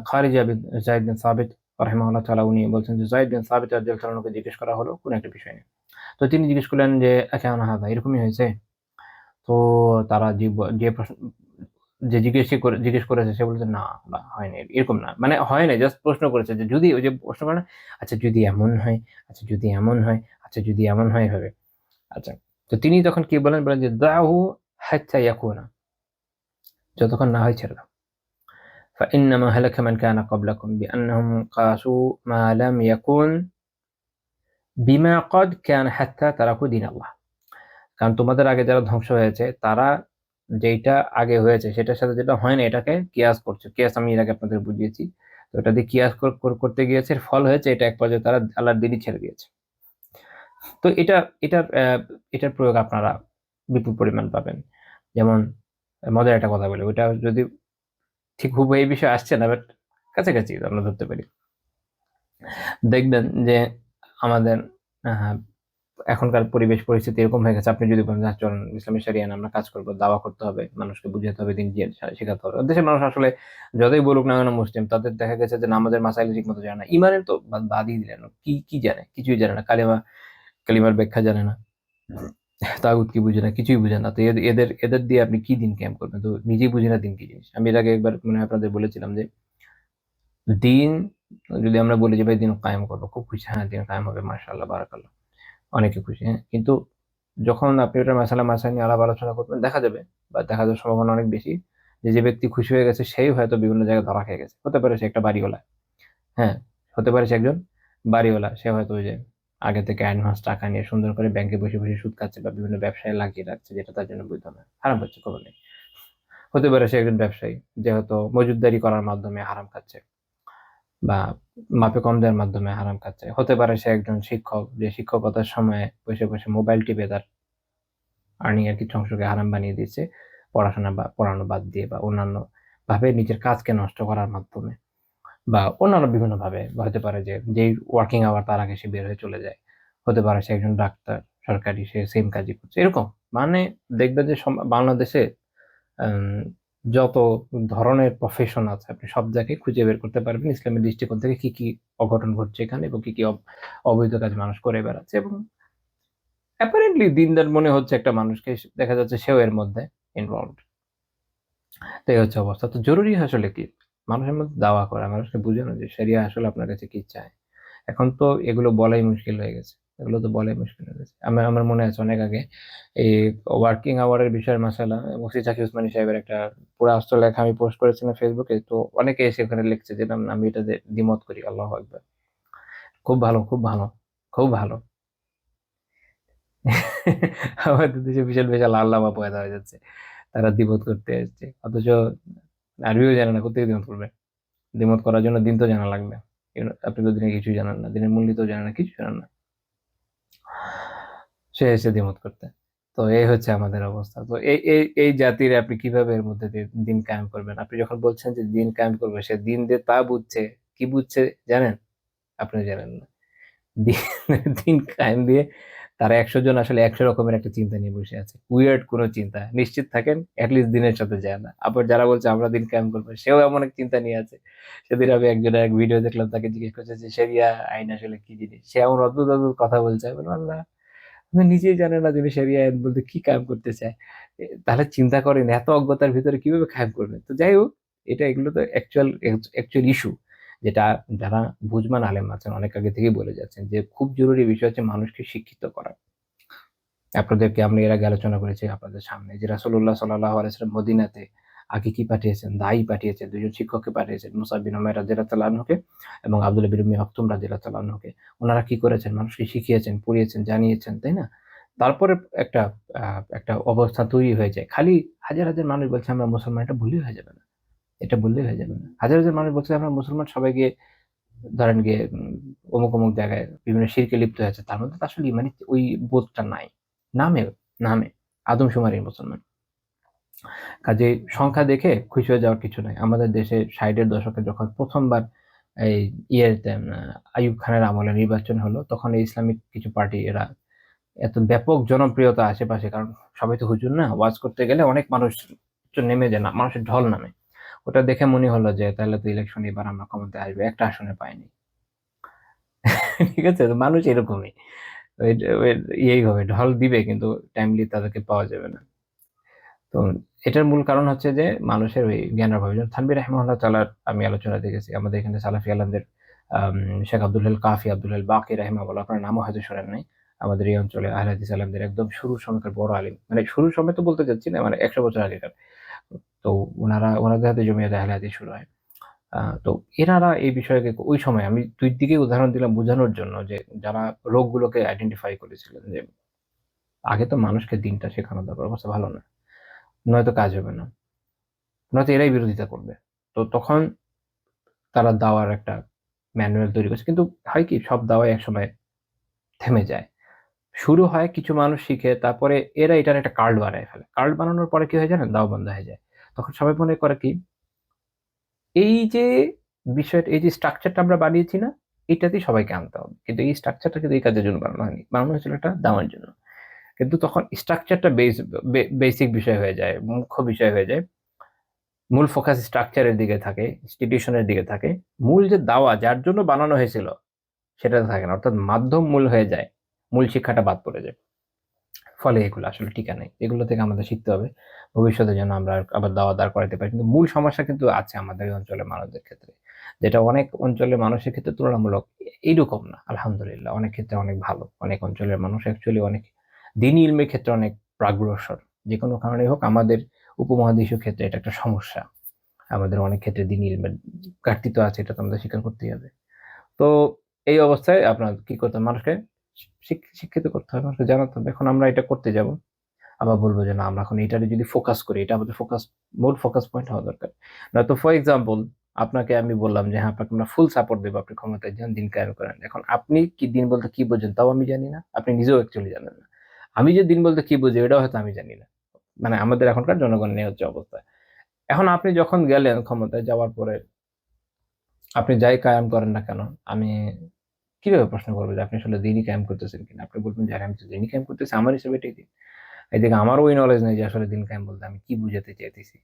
খারিজা বিন যায়েদ বিন সাবিত রাহিমাহুল্লাহ তাআলা উনি বলছেন যে যায়েদ বিন সাবিত রাদিয়াল্লাহু তাআলাকে জিজ্ঞেস করা হলো কোন একটা বিষয় নিয়ে। তো তিনি জিজ্ঞেস করলেন যে আকানা হাযা, এরকমই হয়েছে? তো তারা যে প্রশ্ন যে জিজ্ঞেস করেছে সে বলেছে, "না, না হয়নি। এরকম না।" মানে হয় নাই, জাস্ট প্রশ্ন করেছে যে যদি, ওই যে প্রশ্ন করে না? আচ্ছা যদি এমন হয়, আচ্ছা যদি এমন হয়, আচ্ছা যদি এমন হয় এভাবে। আচ্ছা। তো তিনি তখন কি বলেন? বলেন যে দাহু হাত্তা ইয়াকুনা, যতক্ষণ না হয় ছেড়ে দাও। فإنما هلك من كان قبلكم بأنهم قاسوا ما لم يكن بما قد كان حتى تركوا دين الله. কারণ তোমাদের আগে যারা ধ্বংস হয়েছে তারা যেইটা আগে হয়েছে সেটার সাথে যেটা হয় না এটাকে কিয়াস করছে। কিয়াস আমি এর আগে আপনাদের বুঝিয়েছি। তো এটা দিয়ে কিয়াস করতে গিয়েছে, এর ফল হয়েছে এটা, এক পর্যায়ে তারা আল্লাহর দ্বীনই ছেড়ে দিয়েছে। তো এটার প্রয়োগ আপনারা বিপুল পরিমাণ পাবেন। যেমন মজার একটা কথা বলি, ওইটা যদি ঠিক হুবহু এই বিষয়ে আসছে না, বাট কাছাকাছি আমরা ধরতে পারি। দেখবেন যে আমাদের আহ এখনকার পরিবেশ পরিস্থিতি এরকম হয়ে গেছে, আপনি যদি বলেন যে চলেন ইসলামী শরিয়া নিয়ে আমরা কাজ করব, দাওয়া করতে হবে, মানুষকে বুঝাতে হবে, দিন শেখাতে হবে। দেশের মানুষ আসলে যতই বলুক না কেন মুসলিম, তাদের দেখা গেছে যে নামাজের মাসাইল ঠিকমতো জানে না। ইমানের তো বাদই দিলেন, কি জানে? কিছুই জানে না। কালিমার ব্যাখ্যা জানে না। তাগুত কি বুঝে না, কিছুই বুঝে না। তো এদের দিয়ে আপনি কি দিন কায়েম করবেন? তো নিজেই বুঝি না দিন কি জিনিস। আমি এর আগে একবার মনে হয় আপনাদের বলেছিলাম যে দিন যদি আমরা বলি যে ভাই দিন কায়েম করবো, খুব খুশি, হ্যাঁ দিন কায়েম হবে, মাশাআল্লাহ বারাকাল্লাহ, অনেকে খুশি, হ্যাঁ। কিন্তু যখন আপনি ওটার মাসাইল নিয়ে আলাপ আলোচনা করবেন, দেখা যাবে বা দেখা যাওয়ার সম্ভাবনা অনেক বেশি যে ব্যক্তি খুশি হয়ে গেছে সেই হয়তো বিভিন্ন জায়গায় ধরা খেয়ে গেছে। হতে পারে সে একটা বাড়িওয়ালা, হ্যাঁ, হতে পারে সে একজন বাড়িওয়ালা। সে হয়তো ওই যে আগে থেকে অ্যাডভান্স টাকা নিয়ে সুন্দর করে ব্যাংকে বসে সুদ খাচ্ছে বা বিভিন্ন ব্যবসায় লাগিয়ে রাখছে, যেটা তার জন্য বৈধ নয়, হারাম হচ্ছে, খবর নেই। হতে পারে সে একজন ব্যবসায়ী যে হয়তো মজুতদারি করার মাধ্যমে হারাম খাচ্ছে বা মাপে কম দেওয়ার মাধ্যমে হারাম খাচ্ছে। হতে পারে সে একজন শিক্ষক যে শিক্ষকতার সময়ে বসে মোবাইল টিপে তার আর্নিং এর কিছু অংশকে হারাম বানিয়ে দিচ্ছে, পড়াশোনা বা পড়ানো বাদ দিয়ে বা অন্যান্য ভাবে নিজের কাজকে নষ্ট করার মাধ্যমে বা অন্যান্য বিভিন্ন ভাবে। হতে পারে যে যেই ওয়ার্কিং আওয়ার তার আগে সে বের হয়ে চলে যায়। হতে পারে সে একজন ডাক্তার, সরকারি, সে সেম কাজই করছে। এরকম মানে দেখবেন যে বাংলাদেশে আম যত ধরনের প্রফেশন আছে আপনি সব জায়গায় খুঁজে বের করতে পারবেন ইসলামের দৃষ্টিকোণ থেকে কি অঘটন ঘটছে এখানে এবং কি অবৈধ কাজ মানুষ করে বেড়াচ্ছে। এবং অ্যাপারেন্টলি দিনদার মনে হচ্ছে একটা মানুষকে, দেখা যাচ্ছে সেও এর মধ্যে ইনভলভড। তো এই হচ্ছে অবস্থা। তো জরুরি আসলে কি? মানুষের মধ্যে দাওয়া করা, মানুষকে বোঝানো যে শরিয়া আসলে আপনার কাছে কি চায়। এখন তো এগুলো বলাই মুশকিল হয়ে গেছে, এগুলো তো বলাই মুশকিল হয়ে গেছে। আমার মনে আছে অনেক আগে এই ওয়ার্কিং আওয়ারের বিষয়ে মাসালা মুফতি তাকি উসমানী সাহেবের একটা পুরো আস্ত লেখা আমি পোস্ট করেছিলাম ফেসবুকে। তো অনেকে এসে ওখানে লিখছে যে না, আমি এটাতে দ্বিমত করি। আল্লাহ আকবার, খুব ভালো, খুব ভালো, খুব ভালো। আমাদের দেশে বিশাল বিশাল আল্লামা পয়দা হয়ে যাচ্ছে, তারা দ্বিমত করতে এসছে, অথচ আরবিও জানে না, কোথেকে দ্বিমত করবে? দ্বিমত করার জন্য দিন তো জানা লাগবে। আপনি তো দিনে কিছুই জানেন না, দিনের মূল্য তো জানেন না, কিছু জানেন না, সে এসে দ্বিমত করতে। তো এই হচ্ছে আমাদের অবস্থা। তো এই এই এই জাতির আপনি কিভাবে এর মধ্যে দিয়ে দিন কায়েম করবেন? আপনি যখন বলছেন যে দিন কায়েম করবে, সে দিন দিয়ে তা বুঝছে, কি বুঝছে জানেন? আপনি জানেন না। দিন দিন কায়েম দিয়ে তারা 100 জন আসলে 100 রকমের একটা চিন্তা নিয়ে বসে আছে, উইয়ার্ড কোনো চিন্তা। নিশ্চিত থাকেন অ্যাটলিস্ট দিনের সাথে যায় না। আবার যারা বলছে আমরা দিন কায়েম করবো, সেও এমন এক চিন্তা নিয়ে আছে। সেদিন আমি একজনের এক ভিডিও দেখলাম, তাকে জিজ্ঞেস করছে যে শরিয়া আইন আসলে কি জিনিস, সে এমন অদ্ভুত অদ্ভুত কথা বলছে। আমি বললাম, আল্লাহ, আপনি নিজেই জানেন না যিনি শরিয়া আইন বলতে কি কায়েম করতে চায়। তাহলে চিন্তা করেন এত অজ্ঞতার ভিতরে কিভাবে কায়েম করবেন। তো যাই হোক, এগুলো তো অ্যাকচুয়াল ইস্যু, যেটা যারা বুঝমান আলেম আছেন অনেক আগে থেকেই বলে যাচ্ছেন যে খুব জরুরি বিষয় হচ্ছে মানুষকে শিক্ষিত করা। আপনাদেরকে আমরা এর আগে আলোচনা করেছি আপনাদের সামনে যে রাসূলুল্লাহ সাল্লাল্লাহু আলাইহি ওয়াসাল্লাম মদিনাতে আগে কি পাঠিয়েছেন, দায়ী পাঠিয়েছেন, দুজন শিক্ষককে পাঠিয়েছেন, মুসাব বিন উমাইর রাদিয়াল্লাহু আনহুকে এবং আব্দুল্লাহ বিন উম্মি মাকতুম রাদিয়াল্লাহু আনহুকে। ওনারা কি করেছেন? মানুষকে শিখিয়েছেন, পড়িয়েছেন, জানিয়েছেন, তাই না? তারপরে একটা একটা অবস্থা তৈরি হয়ে যায়। খালি হাজার হাজার মানুষ বলছে আমরা মুসলমান, এটা বললেই হয়ে যাবে না। এটা বললেই হয়ে যাবে না। হাজার হাজার মানুষ বলছে আমরা মুসলমান, সবাই গিয়ে ধরেন গিয়ে অমুক অমুক জায়গায় বিভিন্ন শিরকে লিপ্ত হয়েছে, তার মধ্যে তো আসলে মানে ওই বোধটা নাই। নামে নামে আদমশুমারির মুসলমান। কাজেই সংখ্যা দেখে খুশি হয়ে যাওয়ার কিছু নাই। আমাদের দেশে ৬০-এর দশকে যখন প্রথমবার এই ইয়েতে আইয়ুব খানের আমলে নির্বাচন হলো, তখন এই ইসলামিক কিছু পার্টি এরা এত ব্যাপক জনপ্রিয়তা আশেপাশে, কারণ সবাই তো হুজুর না, ওয়াজ করতে গেলে অনেক মানুষ নেমে যায় না, মানুষের ঢল নামে। ওটা দেখে মনে হলো যে তাহলে তো ইলেকশন এবার আমরা ক্ষমতায় আসবে, একটা আসনে পাইনি। ঠিক আছে? তো মানুষ এরকমই। ওই ওই ইয়েই হবে, ঢল দিবে কিন্তু টাইমলি তাদেরকে পাওয়া যাবে না। তো এটার মূল কারণ হচ্ছে যে মানুষের ওই জ্ঞানের অভাব। যেমন থানভী রাহিমাহুল্লাহ তাআলার আমি আলোচনা দেখেছি। আমাদের এখানে সালাফি আলেমদের আম শেখ আব্দুল হেল কাফি, আব্দুল হেল বাকি রাহিমাহুল্লাহ, আপনার নামও হয়তো শোনেন নাই। আমাদের এই অঞ্চলে আহলে হাদিস আলেমদের একদম শুরুর সময়কার বড় আলিম। মানে শুরুর সময় তো বলতে চাচ্ছি না, মানে ১০০ বছর আগেকার। তো ওনাদের হাতে জমিয়তে আহলে হাদিস শুরু হয়। তো এনারা এই বিষয়কে ওই সময় আমি ২ দিকেই উদাহরণ দিলাম বোঝানোর জন্য যে যারা রোগগুলোকে আইডেন্টিফাই করেছিলেন যে আগে তো মানুষকে দিনটা শেখানো দরকার, অবস্থা ভালো না। নয়তো কাজ হবে না। নয়তো এরাই বিরোধিতা করবে। তো তখন তারা দাওয়ার একটা ম্যানুয়াল তৈরি করছে। কিন্তু হয় কি, সব দাওয়াই একসময় থেমে যায়। শুরু হয় কিছু মানুষ শিখে, তারপরে এরা এটার একটা কাল্ট বানায় ফেলে। কাল্ট বানানোর পরে কি হয় জানেন? দাওয়া বন্ধ হয়ে যায়। তখন সবাই মনে করে কি, এই যে বিষয়টা, এই যে স্ট্রাকচারটা আমরা বানিয়েছি না? এটাতেই সবাইকে আনতে হবে। কিন্তু এই স্ট্রাকচারটা কিন্তু এই কাজের জন্য বানানো হয়নি। বানানো হয়েছিল একটা দাওয়ার জন্য। কিন্তু তখন স্ট্রাকচারটা বেসিক বিষয় হয়ে যায়, মুখ্য বিষয় হয়ে যায়। মূল ফোকাস স্ট্রাকচারের দিকে থাকে, ইনস্টিটিউশন এর দিকে থাকে। মূল যে দাওয়া যার জন্য বানানো হয়েছিল সেটাতে থাকে না। অর্থাৎ মাধ্যম মূল হয়ে যায়। মূল শিক্ষাটা বাদ পড়ে যায়। ফলে এগুলো আসলে টিকে নাই। এগুলো থেকে আমাদের শিখতে হবে। ভবিষ্যতে যেন আমরা আবার দাওয়া দাঁড় করাইতে পারি। কিন্তু মূল সমস্যা কিন্তু আছে আমাদের এই অঞ্চলের মানুষদের ক্ষেত্রে। যেটা অনেক অঞ্চলের মানুষের ক্ষেত্রে তুলনামূলক এইরকম না। আলহামদুলিল্লাহ। অনেক ক্ষেত্রে অনেক ভালো। অনেক অঞ্চলের মানুষ অ্যাকচুয়ালি অনেক দ্বীনি ইলমের ক্ষেত্রে অনেক প্রাগ্রসর। যেকোনো কারণেই হোক আমাদের উপমহাদেশীয় ক্ষেত্রে এটা একটা সমস্যা। আমাদের অনেক ক্ষেত্রে দ্বীনি ইলমের ঘাটতি তো আছে, এটা তো আমাদের স্বীকার করতেই হবে। তো এই অবস্থায় আপনার কি করতে হবে? মানুষকে শিক্ষিত করতে হবে, মানুষকে জানাতে হবে। এখন আমরা এটা করতে যাব। আবার বলব যে না, আমরা এখন এটারে যদি ফোকাস করি, এটা আমাদের মূল ফোকাস পয়েন্ট হওয়া দরকার। নয়তো ফর এক্সাম্পল আপনাকে আমি বললাম যে হ্যাঁ, আপনাকে আমরা ফুল সাপোর্ট দেব। আপনি ক্ষমতায় যান, দিন কায়েম করেন। এখন আপনি কি দিন বলতে কি বোঝেন তাও আমি জানি না। আপনি নিজেও অ্যাকচুয়ালি জানেন না। আমি যে দিন বলতে কি বুঝি এটাও হয়তো আমি জানি না। মানে আমাদের এখনকার জনগণের এই হচ্ছে অবস্থা। এখন আপনি যখন গেলেন ক্ষমতায় যাওয়ার পরে আপনি যাই কায়েম করেন না কেন, আমি কিভাবে প্রশ্ন করব যে আপনি আসলে দিনই কায়েম করতেছেন কিনা? আপনি বলবেন যে, "আরে আমি তো দিনই কায়েম করতেছি। আমার হিসেবে এটাই দিন।" এদিকে আমারও ওই নলেজ নেই যে আসলে দিন কায়েম বলতে আমি কি বুঝাতে চাইতেছি।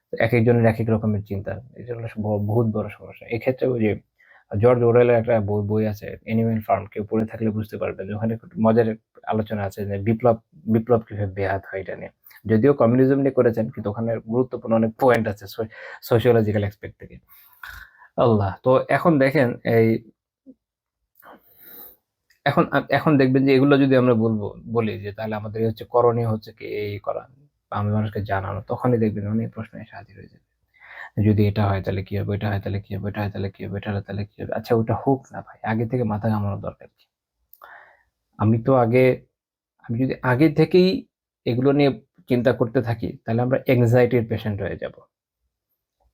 তো একেকজনের একেক রকমের চিন্তা। এটা হলো বহুত বড় সমস্যা। এক্ষেত্রে ওই যে জর্জ ওরেলের একটা বই আছে 'অ্যানিমাল ফার্ম', কেউ পড়ে থাকলে বুঝতে পারবেন যে ওখানে খুব মজার আলোচনা আছে যে বিপ্লব কিভাবে বেহাত হয় এটা নিয়ে। যদিও কমিউনিজম নিয়ে করেছেন, কিন্তু ওখানে গুরুত্বপূর্ণ অনেক পয়েন্ট আছে সোশিওলজিক্যাল অ্যাসপেক্ট থেকে। আল্লাহ, তো এখন দেখেন এখন এখন দেখবেন যে এগুলো যদি আমরা বলি যে তাহলে আমাদের হচ্ছে করণীয় হচ্ছে কি এই করা, আমি মানুষকে জানানো, তখনই দেখবেন অনেক প্রশ্ন এসে হাজির হয়ে যাবে। যদি এটা হয় তাহলে কি হবে, এটা হয় তাহলে কি হবে, এটা হয় তাহলে কি হবে, এটা হয় তাহলে কি হবে। আচ্ছা, ওটা হোক না ভাই, আগে থেকে মাথা ঘামানোর দরকার কি? আমি তো আগে আমি যদি আগে থেকেই এগুলো নিয়ে চিন্তা করতে থাকি, তাহলে আমরা অ্যাংজাইটির পেশেন্ট হয়ে যাব।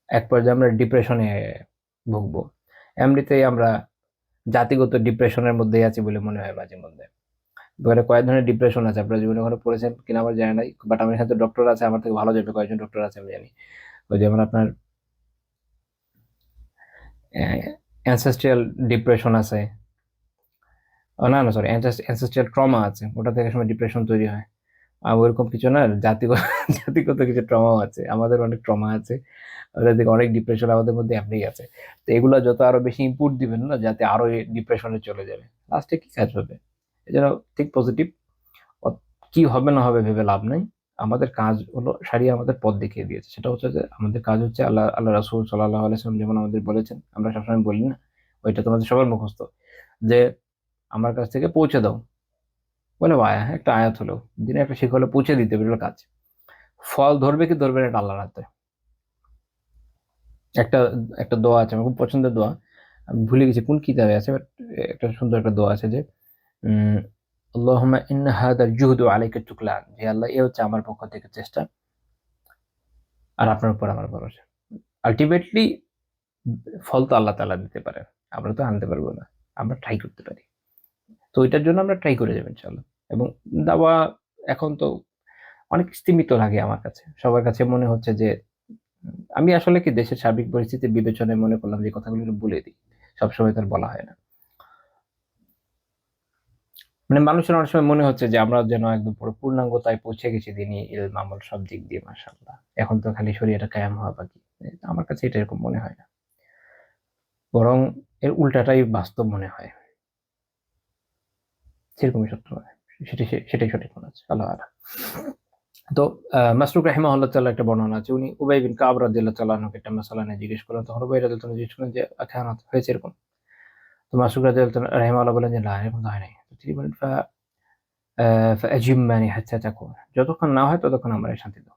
এক পর্যায়ে আমরা ডিপ্রেশনে ভুগবো। এমনিতেই আমরা জাতিগত ডিপ্রেশনের মধ্যেই আছি বলে মনে হয় মাঝে মধ্যে। এবারে কয়েক ধরনের ডিপ্রেশন আছে, আপনার জীবনে ওখানে পড়েছেন কিনা আমার জানা নাই, বাট আমার এখানে তো ডক্টর আছে, আমার থেকে ভালো যাবে কয়েকজন ডক্টর আছে আমি জানি। ওই যেমন আপনার অ্যানসেস্ট্রিয়াল ডিপ্রেশন আছে, না না সরি, অ্যানসেস্ট্রিয়াল ট্রমা আছে, ওটা থেকে সময় ডিপ্রেশন তৈরি হয়। আর ওইরকম কিছু না, জাতিগত জাতিগত কিছু ট্রমাও আছে, আমাদের অনেক ট্রমা আছে, ওটা থেকে অনেক ডিপ্রেশন আমাদের মধ্যে এমনিই আছে। তো এগুলো যত আরো বেশি ইনপুট দিবেন না, যাতে আরো ডিপ্রেশনে চলে যাবে, লাস্টে কি কাজ হবে? এই জন্য ঠিক পজিটিভ, কি হবে না হবে ভেবে লাভ নাই। আমাদের কাজ হলো সারিয়ে আমাদের পথ দেখিয়ে দিয়েছে, সেটা হচ্ছে যে আমাদের কাজ হচ্ছে আল্লাহ রাসূল সাল্লাল্লাহু আলাইহি ওয়াসাল্লাম যেমন আমাদের বলেছেন, আমরা সবসময় বলি না, ওইটা তোমাদের সবার মুখস্থ, যে আমার কাছ থেকে পৌঁছে দাও, বলে একটা আয়াত হলো, দিনে একটা শিখ হলে পৌঁছে দিতে বেরোলো কাজ। ফল ধরবে কি ধরবে না এটা আল্লাহর হাতে। একটা একটা দোয়া আছে, আমার খুব পছন্দের দোয়া, আমি ভুলে গেছি কোন কিতাবে আছে, বাট একটা সুন্দর একটা দোয়া আছে যে আল্লাহুম্মা ইন্না হাদাল জুহদু আলাইকা তুকলান, যে আল্লাহ, এ হচ্ছে আমার পক্ষ থেকে চেষ্টা, আর আপনার উপর আমার ভরসা। আলটিমেটলি ফল তো আল্লাহ তাআলা দিতে পারেন, আমরা তো আনতে পারবো না, আমরা ট্রাই করতে পারি। তো ওইটার জন্য আমরা ট্রাই করে যাবো ইনশাআল্লাহ। এবং দাওয়া এখন তো অনেক স্তীমিত লাগে আমার কাছে, সবার কাছে মনে হচ্ছে যে আমি আসলে কি দেশের সার্বিক পরিস্থিতি বিবেচনায় মনে করলাম যে কথাগুলো একটু বলে দিই, সবসময় তার বলা হয় না। মানে মানুষের অনেক সময় মনে হচ্ছে যে আমরা যেন একদম পুরো পূর্ণাঙ্গতায় পৌঁছে গেছি দিনই ইলম আমল সব দিক দিয়ে, মাশাআল্লাহ, এখন তো খালি শরীয়তটা কায়েম হওয়া বাকি। আমার কাছে এটা এরকম মনে হয় না, বরং এর উল্টাটাই বাস্তব মনে হয়, সেরকমই সত্য মনে হয়, সেটাই সঠিক মনে হচ্ছে, আল্লাহ আ'লাম। তো মাসরুক রাহিমাহুল্লাহ তাআলা একটা বর্ণনা আছে, উনি উবাই বিন কাব রাদিয়াল্লাহু তাআলা আনহুকে একটা মাসালা নিয়ে জিজ্ঞেস করলেন, তখন উবাই রাদিয়াল্লাহু তাআলা জিজ্ঞেস করলেন যে খেয়ানত হয়েছে এরকম? তো মাসরুক রাদিয়াল্লাহু তাআলা রাহিমাহুল্লাহ বললেন যে না, এরকম তো হয় নাই। তো তিনি বলেন فأجمني حتى تكون, যতক্ষণ না হয় ততক্ষণ আমারে শান্তি দাও,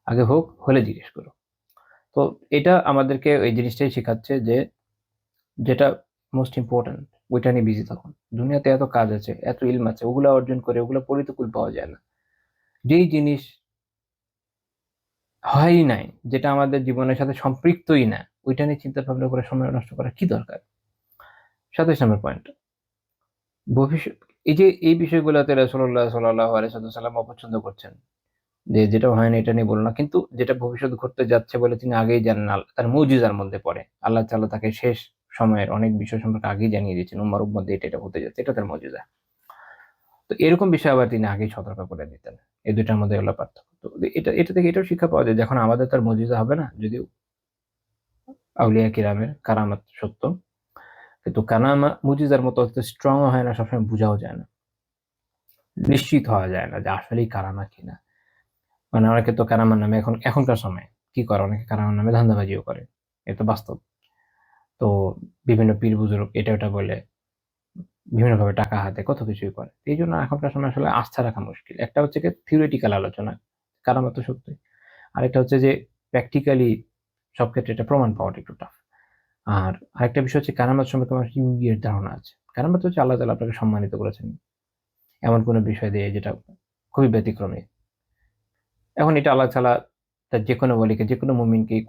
আগে হোক, হলে জিজ্ঞেস করো। তো এটা আমাদেরকে এই জিনিসটাই শেখাচ্ছে যে যেটা মোস্ট ইম্পর্টেন্ট ওইটা নিয়ে বিজি থাকুন। দুনিয়াতে এত কাজ আছে, এত ইলম আছে, ওগুলা অর্জন করে ওগুলা পরিতকুল পাওয়া যায় না। যেই জিনিস হয়ই নাই, যেটা আমাদের জীবনের সাথে সম্পৃক্তই না, ওইটা নিয়ে চিন্তা ভাবনা করে সময় নষ্ট করার কি দরকার? ২৭ নম্বর পয়েন্ট, ভবিষ্যৎ, এই যে এই বিষয়গুলোতে রাসূলুল্লাহ সাল্লাল্লাহু আলাইহি ওয়াসাল্লাম অপছন্দ করছেন, যে যেটা হয় না এটা নিয়ে বলল না, কিন্তু যেটা ভবিষ্যৎ ঘটতে যাচ্ছে বলে তিনি আগেই জানেন, তার মুজিজার মধ্যে পড়ে। আল্লাহ তাআলা তাকে শেষ সময়ের অনেক বিষয় সম্পর্কে আগেই জানিয়ে দিয়েছেন, উম্মার মধ্যে এটা হতে যাচ্ছে, এটা তার মুজিজা। তো এরকম বিষয় আবার তিনি আগেই সতর্ক করে দিতেন। এই ২ টার মধ্যে হলো পার্থক্য। তো এটা থেকে এটাও শিক্ষা পাওয়া যায়, যখন আমাদের তার মুজিজা হবে না, যদিও আউলিয়া কিরামের কারামাত সত্য, কিন্তু মুজিজার মতো অত স্ট্রং ও হয় না, সবসময় বুঝাও যায় না। নিশ্চিত হওয়া যায় না যে আসলেই কারামা কিনা। মানে অনেকে তো কারামার নামে এখনকার সময়ে কি করে, অনেকে কারামার নামে ধান্দাবাজিও করে। এটা বাস্তব। তো বিভিন্ন পীর বুজুর্গ এটা ওটা বলে বিভিন্নভাবে টাকা হাতে কত কিছুই করে। এইজন্য এখনকার সময় আসলে আস্থা রাখা মুশকিল। একটা হচ্ছে গিয়ে থিওরিটিক্যাল আলোচনা, কারামা তো সত্যই। আরেকটা হচ্ছে যে প্র্যাকটিক্যালি সব ক্ষেত্রে এটা প্রমাণ পাওয়াটা একটু টাফ। আর আরেকটা বিষয় হচ্ছে কারামাত সম্পর্কে আমার হিউজ ধারণা আছে। কারামাত হচ্ছে আল্লাহ তাআলা আপনাকে সম্মানিত করেছেন এমন কোনো বিষয় দিয়ে যেটা খুবই ব্যতিক্রমী। এখন এটা আল্লাহ তাআলা তার যেকোনো ওলিকে, যেকোনো মুমিনকেই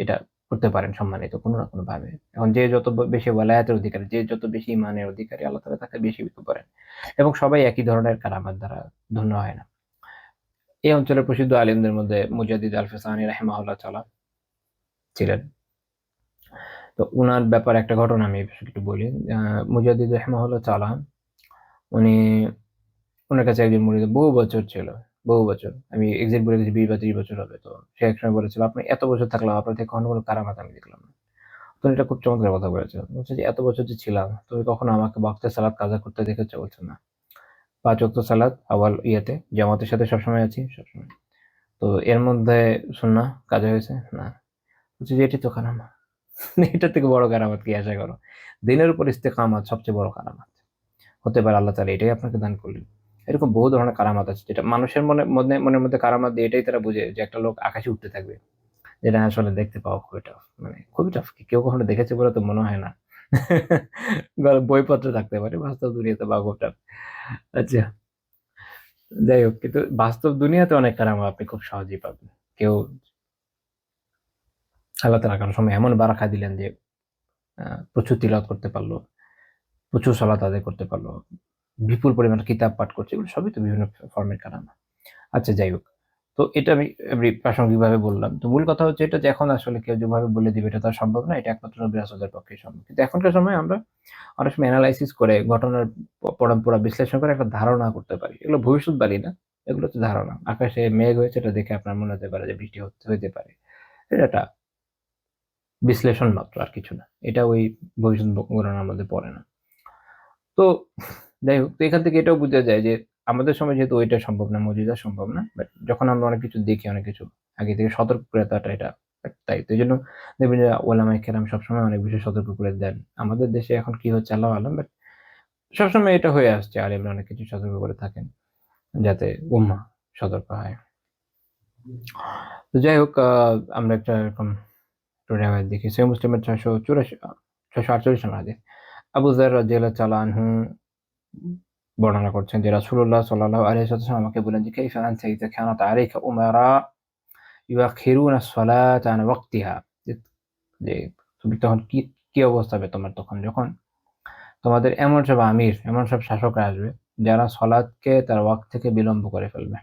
এটা করতে পারেন সম্মানিত কোনো না কোনোভাবে। এখন যে যত বেশি ওলায়াতের অধিকারী, যে যত বেশি ঈমানের অধিকারী, আল্লাহ তাআলা তাকে বেশি করেন। এবং সবাই একই ধরনের কারামাত দ্বারা ধন্য হয় না। এই অঞ্চলের প্রসিদ্ধ আলিমদের মধ্যে মুজাদ্দিদ আল-ফিসানি রাহিমাহুল্লাহ তাআলা ছিলেন। তো উনার ব্যাপারে একটা ঘটনা আমি একটু বলি। মুজাদ্দিদ রাহিমাহুল্লাহ তাআলা, উনি উনার কাছে একজন মুরিদ বহু বছর ছিল। বহু বছর। আমি এক্সাক্ট বলে গেছি ২০ বা ৩০ বছর হবে। তো সে একসময় বলেছিল, "আপনি এত বছর থাকলাম, আপনার থেকে কখনো কোনো কারামাত আমি দেখলাম না।" তো এটা খুব চমৎকার কথা বলেছিল। বলছে যে, "এত বছর যে ছিলাম, তুমি কখনো আমাকে ওয়াক্তে সালাত কাজা করতে দেখেছো?" বলছে, "না। ৫ ওয়াক্ত সালাত জামাতের সাথে সবসময় আছি, সবসময়।" তো এর মধ্যে সুন্নাহ কাজা হয়েছে না, বলছে যে এটি তো কারামত। এটার থেকে বড় কারামত কি আশা করো? দিনের উপর ইস্তেকামাত সবচেয়ে বড় কারামত হতে পারে, আল্লাহ তাআলা এটাই আপনাকে দান করলেন। এরকম বহু ধরনের কারামাত আছে যেটা মানুষের মনের মধ্যে কারামাত দিয়ে এটাই তারা বুঝে যে একটা লোক আকাশে উঠতে থাকবে, যেটা আসলে দেখতে পাওয়া খুবই টাফ, মানে খুবই টাফ। কেউ কখনো দেখেছে বলে তো মনে হয় না। বইপত্রে থাকতে পারে, বাস্তব দুনিয়াতে বা খুব টাফ। আচ্ছা, যাই হোক, কিন্তু বাস্তব দুনিয়াতে অনেক কারামত আপনি খুব সহজেই পাবেন। কেউ আল্লাহ তাআলা কারো সময় এমন বারাকা দিলেন যে প্রচুর তিলাওয়াত করতে পারলো, প্রচুর সালাত আদায় করতে পারলো, বিপুল পরিমাণ কিতাব পাঠ করছে, এগুলো সবই তো বিভিন্ন ফর্মের কারামত। আচ্ছা, যাই হোক। তো এটা আমি প্রাসঙ্গিকভাবে বললাম। তো মূল কথা হচ্ছে এটা যে এখন আসলে কেউ যেভাবে বলে দিবে এটা তো আর সম্ভব না। এটা একমাত্র নবী রাসূলদের পক্ষেই সম্ভব। কিন্তু এখনকার সময়ে আমরা অনেক সময় এনালাইসিস করে ঘটনার পরম্পরা বিশ্লেষণ করে একটা ধারণা করতে পারি। এগুলো ভবিষ্যৎবাণী না। এগুলো হচ্ছে ধারণা। আকাশে মেঘ হয়েছে, এটা দেখে আপনার মনে হতে পারে যে বৃষ্টি হইতে পারে। এটা একটা বিশ্লেষণ মাত্র, আর কিছু না। এটা ওই ভবিষ্যৎ গণনার মধ্যে পড়ে না। তো যাই হোক, তো এখান থেকে এটাও বোঝা যায় যে আমাদের সময় যেহেতু ওইটা সম্ভব না, মুজিজা সম্ভব না। বাট যখন আমরা অনেক কিছু দেখি, অনেক কিছু আগে থেকে সতর্ক করে দেওয়াটা এটা তাই। তো এইজন্য দেখবেন যে ওলামায়ে কেরাম সবসময় অনেক বেশি সতর্ক করে দেন। আমাদের দেশে এখন কি হচ্ছে আল্লাহু আলাম, বাট সবসময় এটা হয়ে আসছে। আলেমরা অনেক কিছু সতর্ক করে থাকেন যাতে উম্মাহ সতর্ক হয়। তো যাই হোক, আমরা একটা এরকম রিওয়ায়াত দেখি। সহিহ মুসলিমের 648 নম্বর হাদিস। আবু যর রাদিয়াল্লাহু তাআলা আনহু বর্ণনা করছেন যে রাসূলুল্লাহ সাল্লাল্লাহু আলাইহি ওয়াসাল্লাম আমাকে বললেন যে কাইফা আনতা ইযা কানাত আলাইকা উমারা ইউআখিরুনা আস-সালাতা আন ওয়াক্তিহা, যে যে তুমি তখন কি অবস্থা হবে তোমার তখন, যখন তোমাদের এমন সব আমির, এমন সব শাসকরা আসবে যারা সালাতকে তার ওয়াক্ত থেকে বিলম্ব করে ফেলবে।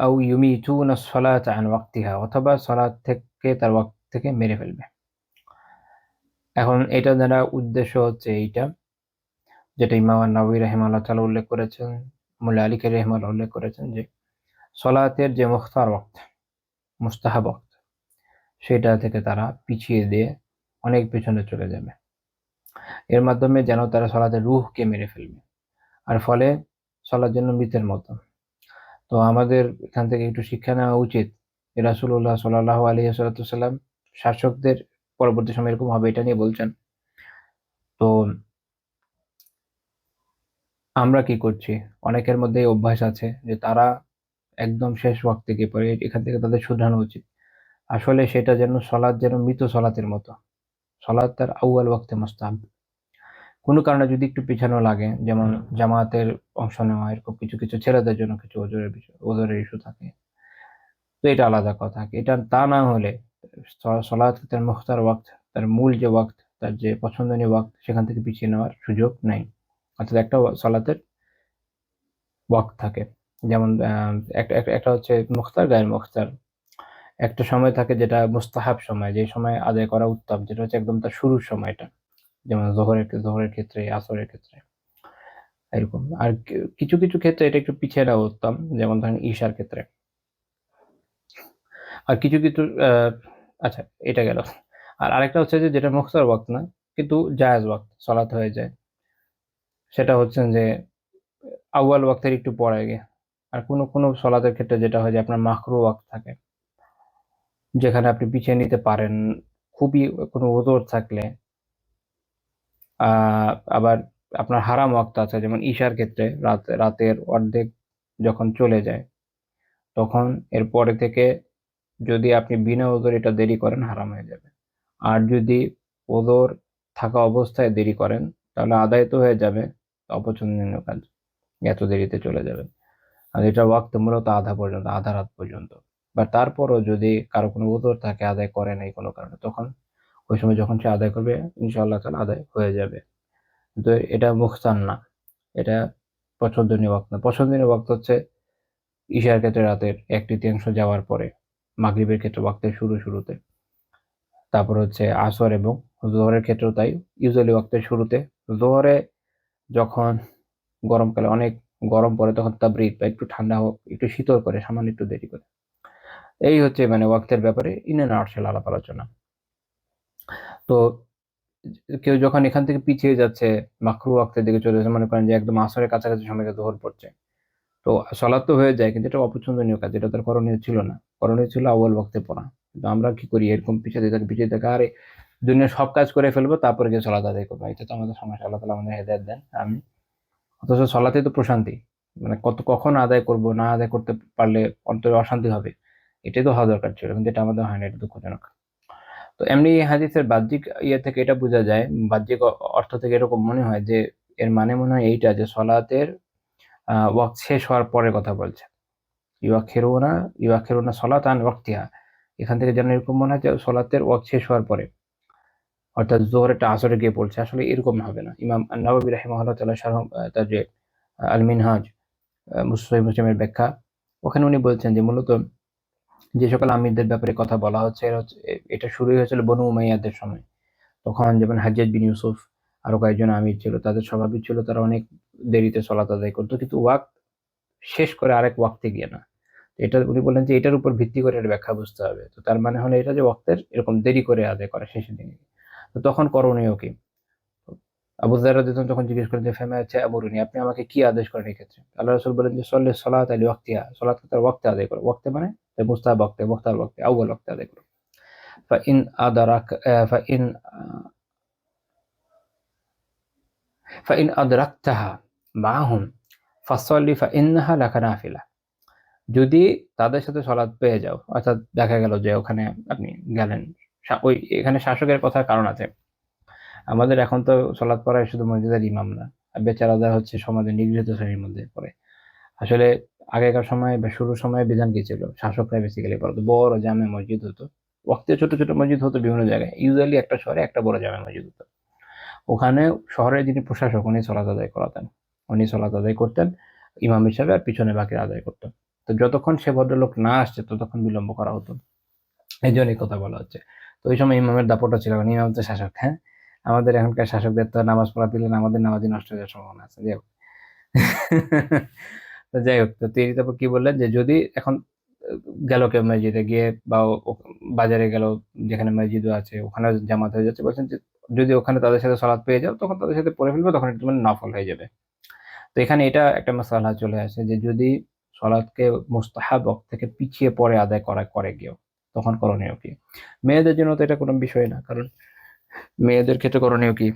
আও ইউমিতুনা আস-সালাতা আন ওয়াক্তিহা, অথবা সালাত থেকে তার ওয়াক্ত থেকে মেরে ফেলবে। এখন এটা দ্বারা উদ্দেশ্য হচ্ছে এইটা, যেটা ইমাম আন-নাওয়ী রাহিমাহুল্লাহ তাআলা উল্লেখ করেছেন, মুল্লা আলী কারি রাহিমাহুল্লাহ উল্লেখ করেছেন যে সলাতের যে মুখতার ওয়াক্ত, মুস্তাহাব ওয়াক্ত, সেটা থেকে তারা পিছিয়ে দিয়ে অনেক পেছনে চলে যাবে। এর মাধ্যমে যেন তারা সলাতের রূহকে মেরে ফেলবে। আর ফলে সলাৎ যেন মৃতের মতো। তো আমাদের এখান থেকে একটু শিক্ষা নেওয়া উচিত। রাসূলুল্লাহ সাল্লাল্লাহু আলাইহি ওয়াসাল্লাম শাসকদের পরবর্তী সময়ে এরকম হবে এটা নিয়ে বলছেন। তো আমরা কি করছি? অনেকের মধ্যে এই অভ্যাস আছে যে তারা একদম শেষ ওয়াক্তে গিয়ে পড়ে। এখান থেকে তাদের শুধরানো উচিত। আসলে সেটা যেন সলাৎ যেন মৃত সলাতের মতো। সলাৎ তার আউয়াল ওয়াক্তে মুস্তাহাব। কোনো কারণে যদি একটু পিছানো লাগে, যেমন জামাতের অংশ নেওয়া, এরকম কিছু ছেলেদের জন্য কিছু ওজরের ইস্যু থাকে। তো এটা আলাদা কথা। এটা তা না হলে সলাৎ তার মুখতার ওয়াক্ত, তার মূল যে ওয়াক্ত, তার যে পছন্দনীয় ওয়াক্ত, সেখান থেকে পিছিয়ে নেওয়ার সুযোগ নেই। অর্থাৎ একটা সলাতের ওয়াক্ত থাকে। যেমন একটা হচ্ছে মুখতার, গায়ের মুখতার। একটা সময় থাকে যেটা মুস্তাহাব সময়, যে সময় আদায় করা উত্তম, যেটা হচ্ছে একদম তার শুরুর সময়টা। যেমন যোহরের ক্ষেত্রে, আসরের ক্ষেত্রে এরকম। আর কিছু ক্ষেত্রে এটা একটু পিছিয়ে নেওয়া উত্তম, যেমন ধরেন ঈশার ক্ষেত্রে। আর কিছু আচ্ছা, এটা গেল। আর আরেকটা হচ্ছে যে যেটা মুখতার ওয়াক্ত না, কিন্তু জায়েজ ওয়াক্ত সালাত হয়ে যায়। সেটা হচ্ছে যে আউয়াল ওয়াক্তের একটু পরে গিয়ে। আর কোনো সালাতের ক্ষেত্রে যেটা হয় যে আপনার মাকরুহ ওয়াক্ত থাকে, যেখানে আপনি পিছিয়ে নিতে পারেন খুবই কোনো উযর থাকলে। আ আবার আপনার হারাম ওয়াক্ত আছে, যেমন ঈশার ক্ষেত্রে রাতের অর্ধেক যখন চলে যায়, তখন এরপরে থেকে যদি আপনি বিনা উযরে এটা দেরি করেন, হারাম হয়ে যাবে। আর যদি উযর থাকা অবস্থায় দেরি করেন, তাহলে আদায় তো হয়ে যাবে, অপছন্দনীয় কাজ। এত দেরিতে চলে যাবে। আর এটার ওয়াক্ত মূলত আধা রাত পর্যন্ত। বা তারপরও যদি কারো কোনো উযর থাকে, আদায় করে নাই কোনো কারণে, তখন ওই সময় যখন সে আদায় করবে, ইনশাআল্লাহ তাআলা আদায় হয়ে যাবে। কিন্তু এটা মুখতার না। এটা পছন্দনীয় ওয়াক্ত না। পছন্দনীয় ওয়াক্ত হচ্ছে ঈশার ক্ষেত্রে রাতের 1/3 যাওয়ার পরে, মাগরিবের ক্ষেত্রে ওয়াক্তের শুরুতে। তারপর হচ্ছে আসর এবং যোহরের ক্ষেত্রেও তাই। ইউজুয়ালি ওয়াক্তের শুরুতে। যোহরে যখন গরমকালে অনেক গরম পড়ে, তখন তাবরিদ বা একটু ঠান্ডা হোক, একটু শীতল করে, সামান্য একটু দেরি করে। এই হচ্ছে মানে ওয়াক্তের ব্যাপারে ইন এ নাটশেল আলাপ আলোচনা। তো কেউ যখন এখান থেকে পিছিয়ে যাচ্ছে, মাকরুহ ওয়াক্তের দিকে চলে যাচ্ছে, মনে করেন যে একদম আসরের কাছাকাছি সময় যোহর পড়ছে, তো সালাত তো হয়ে যায়, কিন্তু এটা অপছন্দনীয় কাজ, এটা তার করণীয় ছিল না। করণীয় ছিল আউয়াল ওয়াক্তে পড়া। কিন্তু আমরা কি করি, এরকম পিছিয়ে থাকে, আরে দুনিয়ার সব কাজ করে ফেলবো তারপরে গিয়ে সালাত আদায় করবো, এটা তো আমাদের সমস্যা। আল্লাহ তাআলা আমাদের হেদায়েত দেন, আমি অথচ সালাতে তো প্রশান্তি, মানে কখন আদায় করব, না আদায় করতে পারলে অন্তরে অশান্তি হবে, এটাই তো হওয়া দরকার ছিল, কিন্তু এটা আমাদের হয় না, এটা দুঃখজনক। তো এমনি হাদিসের বাহ্যিক ইয়ে থেকে এটা বোঝা যায়, বাহ্যিক অর্থ থেকে এরকম মনে হয় যে এর মানে মনে হয় এইটা, যে সলাতের ওয়াক্ত শেষ হওয়ার পরে কথা বলছে। ইউআখিরুনা ইউআখিরুনা সলাত আন ওয়াক্তিহা, এখান থেকে যেন এরকম মনে হয় যে সলাতের ওয়াক্ত শেষ হওয়ার পরে, অর্থাৎ জোহরেরটা আসরে গিয়ে পড়ছে। আসলে এরকম হবে না। ইমাম নাওয়াবী রাহিমাহুল্লাহ তাআলা শারহ, তার যে আল মিনহাজ, সহিহ মুসলিমের ব্যাখ্যা, ওখানে উনি বলছেন যে মূলত যে সকল আমিরদের ব্যাপারে কথা বলা হচ্ছে, এটা শুরুই হয়েছিল বনু উমাইয়াদের সময়। তখন যেমন হাজ্জাজ বিন ইউসুফ, আরো কয়েকজন আমির ছিল, তাদের স্বভাবই ছিল তারা অনেক দেরিতে সলাত আদায় করতো, কিন্তু ওয়াক্ত শেষ করে আরেক ওয়াক্তে গিয়ে না। এটা উনি বললেন যে এটার উপর ভিত্তি করে এর ব্যাখ্যা বুঝতে হবে। তো তার মানে হলো এটা যে ওয়াক্তের এরকম দেরি করে আদায় করা শেষের দিকে। তো তখন করণীয় কি? আবু যার রাদিয়াল্লাহু তখন জিজ্ঞেস করেন যে ফেমা আমরুনি, আপনি আমাকে কি আদেশ করেন এই ক্ষেত্রে? আল্লাহ রাসূল বলেন যে সল্লি সলাত আলি ওয়াক্তিহা, সালাতকে তার ওয়াক্তে আদায় করো। ওয়াক্তে মানে মুস্তাহাব ওয়াক্তে, মুখতার ওয়াক্তে, আউয়াল ওয়াক্তে আদায় করো। ফাইন আদারাক ফাইন ফাইন আদরাকতাহা মাহুম ফাসল্লি ফাইন্নাহা লাকা নাফিলা, যদি তাদের সাথে সলাৎ পেয়ে যাও, অর্থাৎ দেখা গেল যে ওখানে আপনি গেলেন, ওই এখানে শাসকের কথার কারণ আছে। আমাদের এখন তো সলাৎ পড়ায় শুধু মসজিদের ইমাম না, বেচারারা হচ্ছে সমাজের নিগৃহীত শ্রেণীর মধ্যে পড়ে। আসলে আগেকার সময় বা শুরুর সময় বিধান কি ছিল, শাসকরা বেসিক্যালি পড়তো, বড় জামে মসজিদ হতো, ওয়াক্তে ছোট ছোট মসজিদ হতো বিভিন্ন জায়গায়, ইউজুয়ালি একটা শহরে একটা বড় জামে মসজিদ হতো। ওখানে শহরের যিনি প্রশাসক উনি সলাত আদায় করাতেন, উনি সলাত আদায় করতেন ইমাম হিসাবে, আর পিছনে বাকি আদায় করতেন। তো যতক্ষণ সে ভদ্রলোক না আসছে ততক্ষণ বিলম্ব করা হতো, এই জন্যই কথা বলা হচ্ছে। তো ওই সময় ইমামের দাপটও ছিল, কারণ ইমাম তো শাসক। হ্যাঁ, আমাদের এখনকার শাসকদের তো নামাজ পড়া দিলে আমাদের নামাজই নষ্ট হয়ে যাওয়ার সম্ভাবনা আছে। যাই হোক, তো যাই হোক, তো তিনি তারপর কি বললেন যে যদি এখন গেল কেউ মসজিদে গিয়ে, বা বাজারে গেল যেখানে মসজিদও আছে, ওখানে জামাত হয়ে যাচ্ছে, বলছেন যে যদি ওখানে তাদের সাথে সালাত পেয়ে যাও তখন তাদের সাথে পড়ে ফেলবে, তখন এটা তোমার নফল হয়ে যাবে। তো এখানে এটা একটা মাসআলা চলে আসে যে যদি সলাৎকে মুস্তাহাব ওয়াক্ত থেকে পিছিয়ে পরে আদায় করে কেউ, তখন করণীয় কি? মেয়েদের জন্য তো এটা কোনো বিষয় না, কারণ মেয়েদের ক্ষেত্রে করণীয় কি,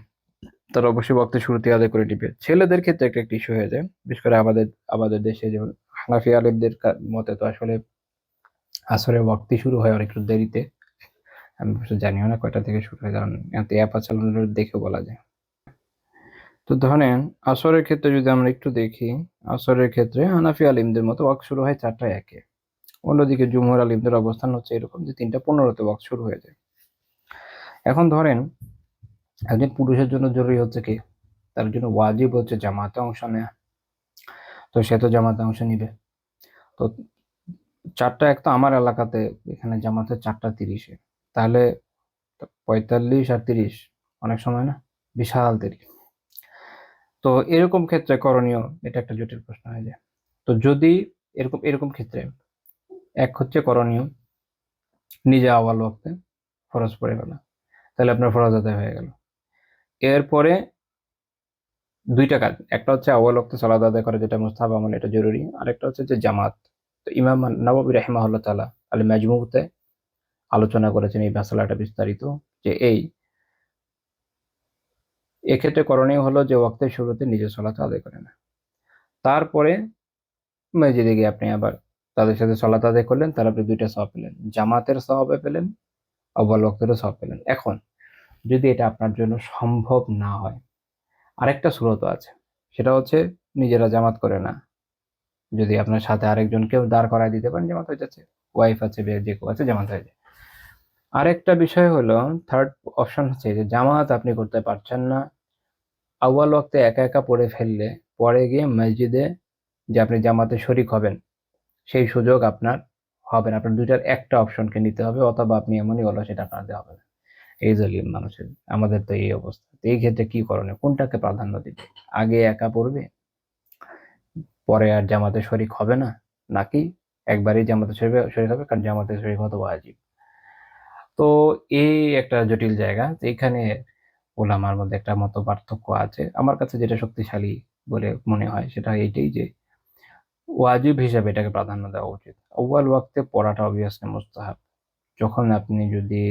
তারা অবশ্যই ওয়াক্তের শুরুতে আদায় করে নিবে। ছেলেদের ক্ষেত্রে একটা ইস্যু হয়ে যায়, বিশেষ করে আমাদের আমাদের দেশে, যেমন হানাফি আলেমদের মতে তো আসলে আসরের ওয়াক্তই শুরু হয় আর একটু দেরিতে। আমি অবশ্য জানিও না কয়টা থেকে শুরু হয়, কারণ এত অ্যাপ চালানোর দেখেও বলা যায়। তো ধরেন আসরের ক্ষেত্রে যদি আমরা একটু দেখি, আসরের ক্ষেত্রে হানাফি আলিমদের মতো ওয়াক্ত শুরু হয় 4টা 1-এ। অন্যদিকে জুমহুর আলিমদের অবস্থান হচ্ছে এরকম যে 3টা 15-তে ওয়াক্ত শুরু হয়ে যায়। এখন ধরেন একজন পুরুষের জন্য জরুরি হচ্ছে কি, তার জন্য ওয়াজিব হচ্ছে জামাতে অংশ নেয়া, তো সে তো জামাতে অংশ নিবে। তো 4টা 1 তো আমার এলাকাতে এখানে জামাতে 4টা 30-এ, তাহলে 45 আর 30 অনেক সময় না, বিশাল দেরি। তো এরকম ক্ষেত্রে করণীয়, এটা একটা জটিল প্রশ্ন হয়ে যায়। তো যদি এরকম এরকম ক্ষেত্রে এক হচ্ছে করণীয় নিজে আওয়াল ওয়াক্তে ফরজ পড়ে ফেলা, তাহলে আপনার ফরজ আদায় হয়ে গেল। এরপরে 2টা কাজ, একটা হচ্ছে আউয়াল ওয়াক্তে সালাত আদায় করা, যেটা মুস্তাহাব আমল, এটা জরুরি। আরেকটা হচ্ছে যে জামাত। তো ইমাম নাওয়াবী রাহিমাহুল্লাহ তাআলা আল মাজমুতে আলোচনা করেছেন এই মাসালাটা বিস্তারিত, যে এক্ষেত্রে করণীয় হলো যে ওয়াক্তের শুরুতে নিজের সালাত আদায় করে না, তারপরে মসজিদে গিয়ে আপনি আবার তাদের সাথে সালাত আদায় করলেন, তার আপনি 2টা সওয়াব পেলেন, জামাতের সওয়াব পেলেন, আউয়াল ওয়াক্তেরও সওয়াব পেলেন। এখন যদি এটা আপনার জন্য সম্ভব না হয়, আরেকটা সূরত আছে, সেটা হচ্ছে নিজেরা জামাত করে না, যদি আপনার সাথে আরেকজনকেও দাঁড় করায় দিতে পারেন, জামাত হয়ে যাচ্ছে, ওয়াইফ আছে, যে কেউ আছে, জামাত হয়ে যায়। আরেকটা বিষয় হলো, থার্ড অপশন হচ্ছে যে জামাত আপনি করতে পারছেন না, আউয়াল ওয়াক্তে একা একা পড়ে ফেললে পরে গিয়ে মসজিদে যে আপনি জামাতে শরিক হবেন সেই সুযোগ আপনার হবে না, আপনার 2টার একটা অপশনকে নিতে হবে, অথবা আপনি এমনই হলো সেটা আপনার দেওয়া হবে না। এই জলিম মানুষের, আমাদের তো এই অবস্থা। তো এই ক্ষেত্রে কি করণীয়, কোনটাকে প্রাধান্য দিবে? আগে একা পড়বে, পরে আর জামাতে শরিক হবে না, নাকি একবারই জামাতে শরিক হবে, কারণ জামাতে শরিক হওয়া তো ওয়াজিব। তো এই একটা জটিল জায়গা, তো এখানে ওলামার মধ্যে একটা মত পার্থক্য আছে। আমার কাছে যেটা শক্তিশালী বলে মনে হয় সেটা এইটাই যে ওয়াজিব হিসাবে এটাকে প্রাধান্য দেওয়া উচিত। আউয়াল ওয়াক্তে পড়াটা অবভিয়াসলি মুস্তাহাব। যখন আপনি যদি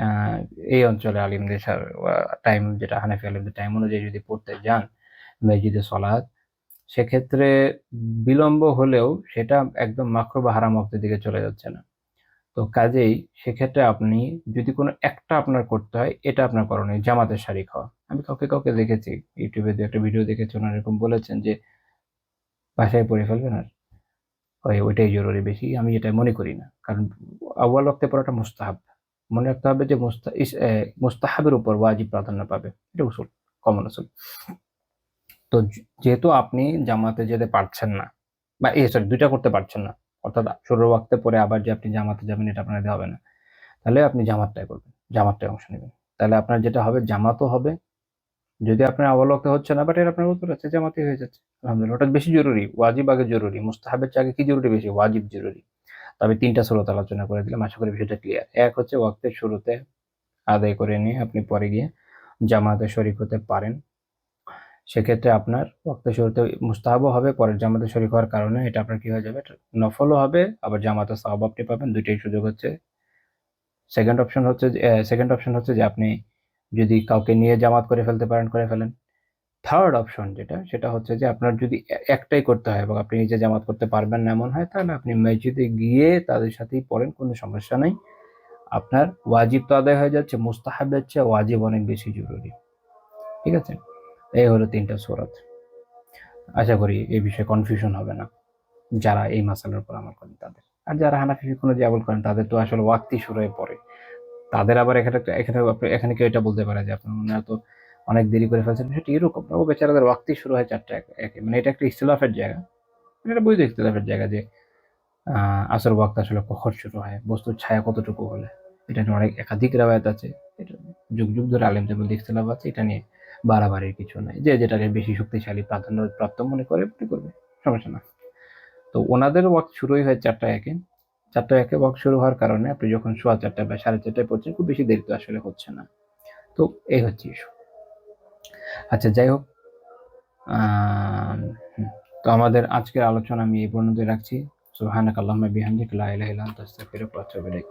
আহ, এই অঞ্চলে আলিমদের টাইম, যেটা হানাফি আলিমদের টাইম অনুযায়ী যদি পড়তে যান মসজিদে সলাৎ, সেক্ষেত্রে বিলম্ব হলেও সেটা একদম মাকরুহ বা হারাম ওয়াক্তের দিকে চলে যাচ্ছে না। তো কাজেই সেক্ষেত্রে আপনি যদি কোনো একটা আপনার করতে হয়, এটা আপনার করণীয় জামাতের শারিক হওয়া। আমি কাউকে কাউকে দেখেছি, ইউটিউবে দু একটা ভিডিও দেখেছি, ওনারা এরকম বলেছেন যে বাসায় পড়ে ফেলবেন আর ওইটাই জরুরি বেশি। আমি এটা মনে করি না, কারণ আউয়াল ওয়াক্তে পড়াটা মুস্তাহাব। মনে রাখতে হবে যে মুস্তাহাবের উপর ওয়াজিব প্রাধান্য পাবে, এটা উসুল, কমন উসুল। তো যেহেতু আপনি জামাতে যেতে পারছেন না, বা সরি, দুইটা করতে পারছেন না, অর্থাৎ শুরুর ওয়াক্তে পরে আবার যে আপনি জামাতে যাবেন এটা আপনার দেওয়া হবে না, তাহলে আপনি জামাতটাই করবেন, জামাতটায় অংশ নেবেন। তাহলে আপনার যেটা হবে জামাতও হবে, যদি আপনার আউয়াল ওয়াক্তে হচ্ছে না, বাট এর আপনার উত্তর আছে, জামাতই হয়ে যাচ্ছে, আলহামদুলিল্লাহ। ওটা বেশি জরুরি, ওয়াজিব আগে জরুরি, মুস্তাহাবের চেয়ে আগে কি জরুরি বেশি? ওয়াজিব জরুরি। তবে 3টা সুরত আলোচনা করে দিলাম, আশা করি বিষয়টা ক্লিয়ার। এক হচ্ছে ওয়াক্তের শুরুতে আদায় করে নিয়ে আপনি পরে গিয়ে জামাতে শরিক হতে পারেন, সেক্ষেত্রে আপনার ওয়াক্তের শুরুতে মুস্তাহাবও হবে, পরের জামাতে শরিক হওয়ার কারণে এটা আপনার কি হয়ে যাবে, নফলও হবে, আবার জামাতে সওয়াব আপনি পাবেন, দুইটাই সুযোগ হচ্ছে। সেকেন্ড অপশন হচ্ছে যে আপনি যদি কাউকে নিয়ে জামাত করে ফেলতে পারেন, করে ফেলেন। থার্ড অপশন যেটা, সেটা হচ্ছে যে আপনার যদি একটাই করতে হয় এবং আপনি নিজে জামাত করতে পারবেন না এমন হয়, তাহলে আপনি মসজিদে গিয়ে তাদের সাথেই পড়েন, কোনো সমস্যা নেই। আপনার ওয়াজিব তো আদায় হয়ে যাচ্ছে, মুস্তাহাবের চেয়ে ওয়াজিব অনেক বেশি জরুরি। ঠিক আছে, এই হলো 3টা সূরা। আশা করি এই বিষয়ে কনফিউশন হবে না যারা এই মাসালার উপর আমল করেন তাদের। আর যারা হানাফি ফিকহ অনুযায়ী আমল করেন তাদের তো আসলে ওয়াক্তই শুরু হয়ে পড়ে। তাদের আবার এখানে কেউ এটা বলতে পারে যে আপনার মনে হয় তো অনেক দেরি করে ফেলছেন, সেটা এরকম না, ও বেচারাদের ওয়াক্তই শুরু হয় 4টা একে, মানে এটা একটা ইখতিলাফের জায়গা, এটা বৈধ ইখতিলাফের জায়গা যে আসর ওয়াক্ত আসলে কখন শুরু হয়, বস্তুর ছায়া কতটুকু হলে। এটা নিয়ে অনেক একাধিক রেওয়ায়েত আছে, এটা যুগ যুগ ধরে আলেমদের মধ্যে ইখতিলাফ আছে, এটা নিয়ে বাড়াবাড়ির কিছু নাই, যে যেটাকে বেশি শক্তিশালী প্রাধান্য প্রাপ্ত মনে করবে, সমস্যা না। তো ওনাদের ওয়াক্ত শুরুই হয় 4টা 1-এ। 4টা 1-এ ওয়াক্ত শুরু হওয়ার কারণে আপনি যখন 4:15 বা 4:30 পড়ছেন, খুব বেশি দেরি তো আসলে হচ্ছে না। তো এই হচ্ছে ইস্যু। আচ্ছা, যাই হোক, তো আমাদের আজকের আলোচনা আমি এই পর্যন্তই রাখছি। সুবহানাকাল্লাহুম্মা বিহামদিকা লা ইলাহা ইল্লা আনতা আস্তাগফিরুকা ওয়া আতুবু ইলাইক।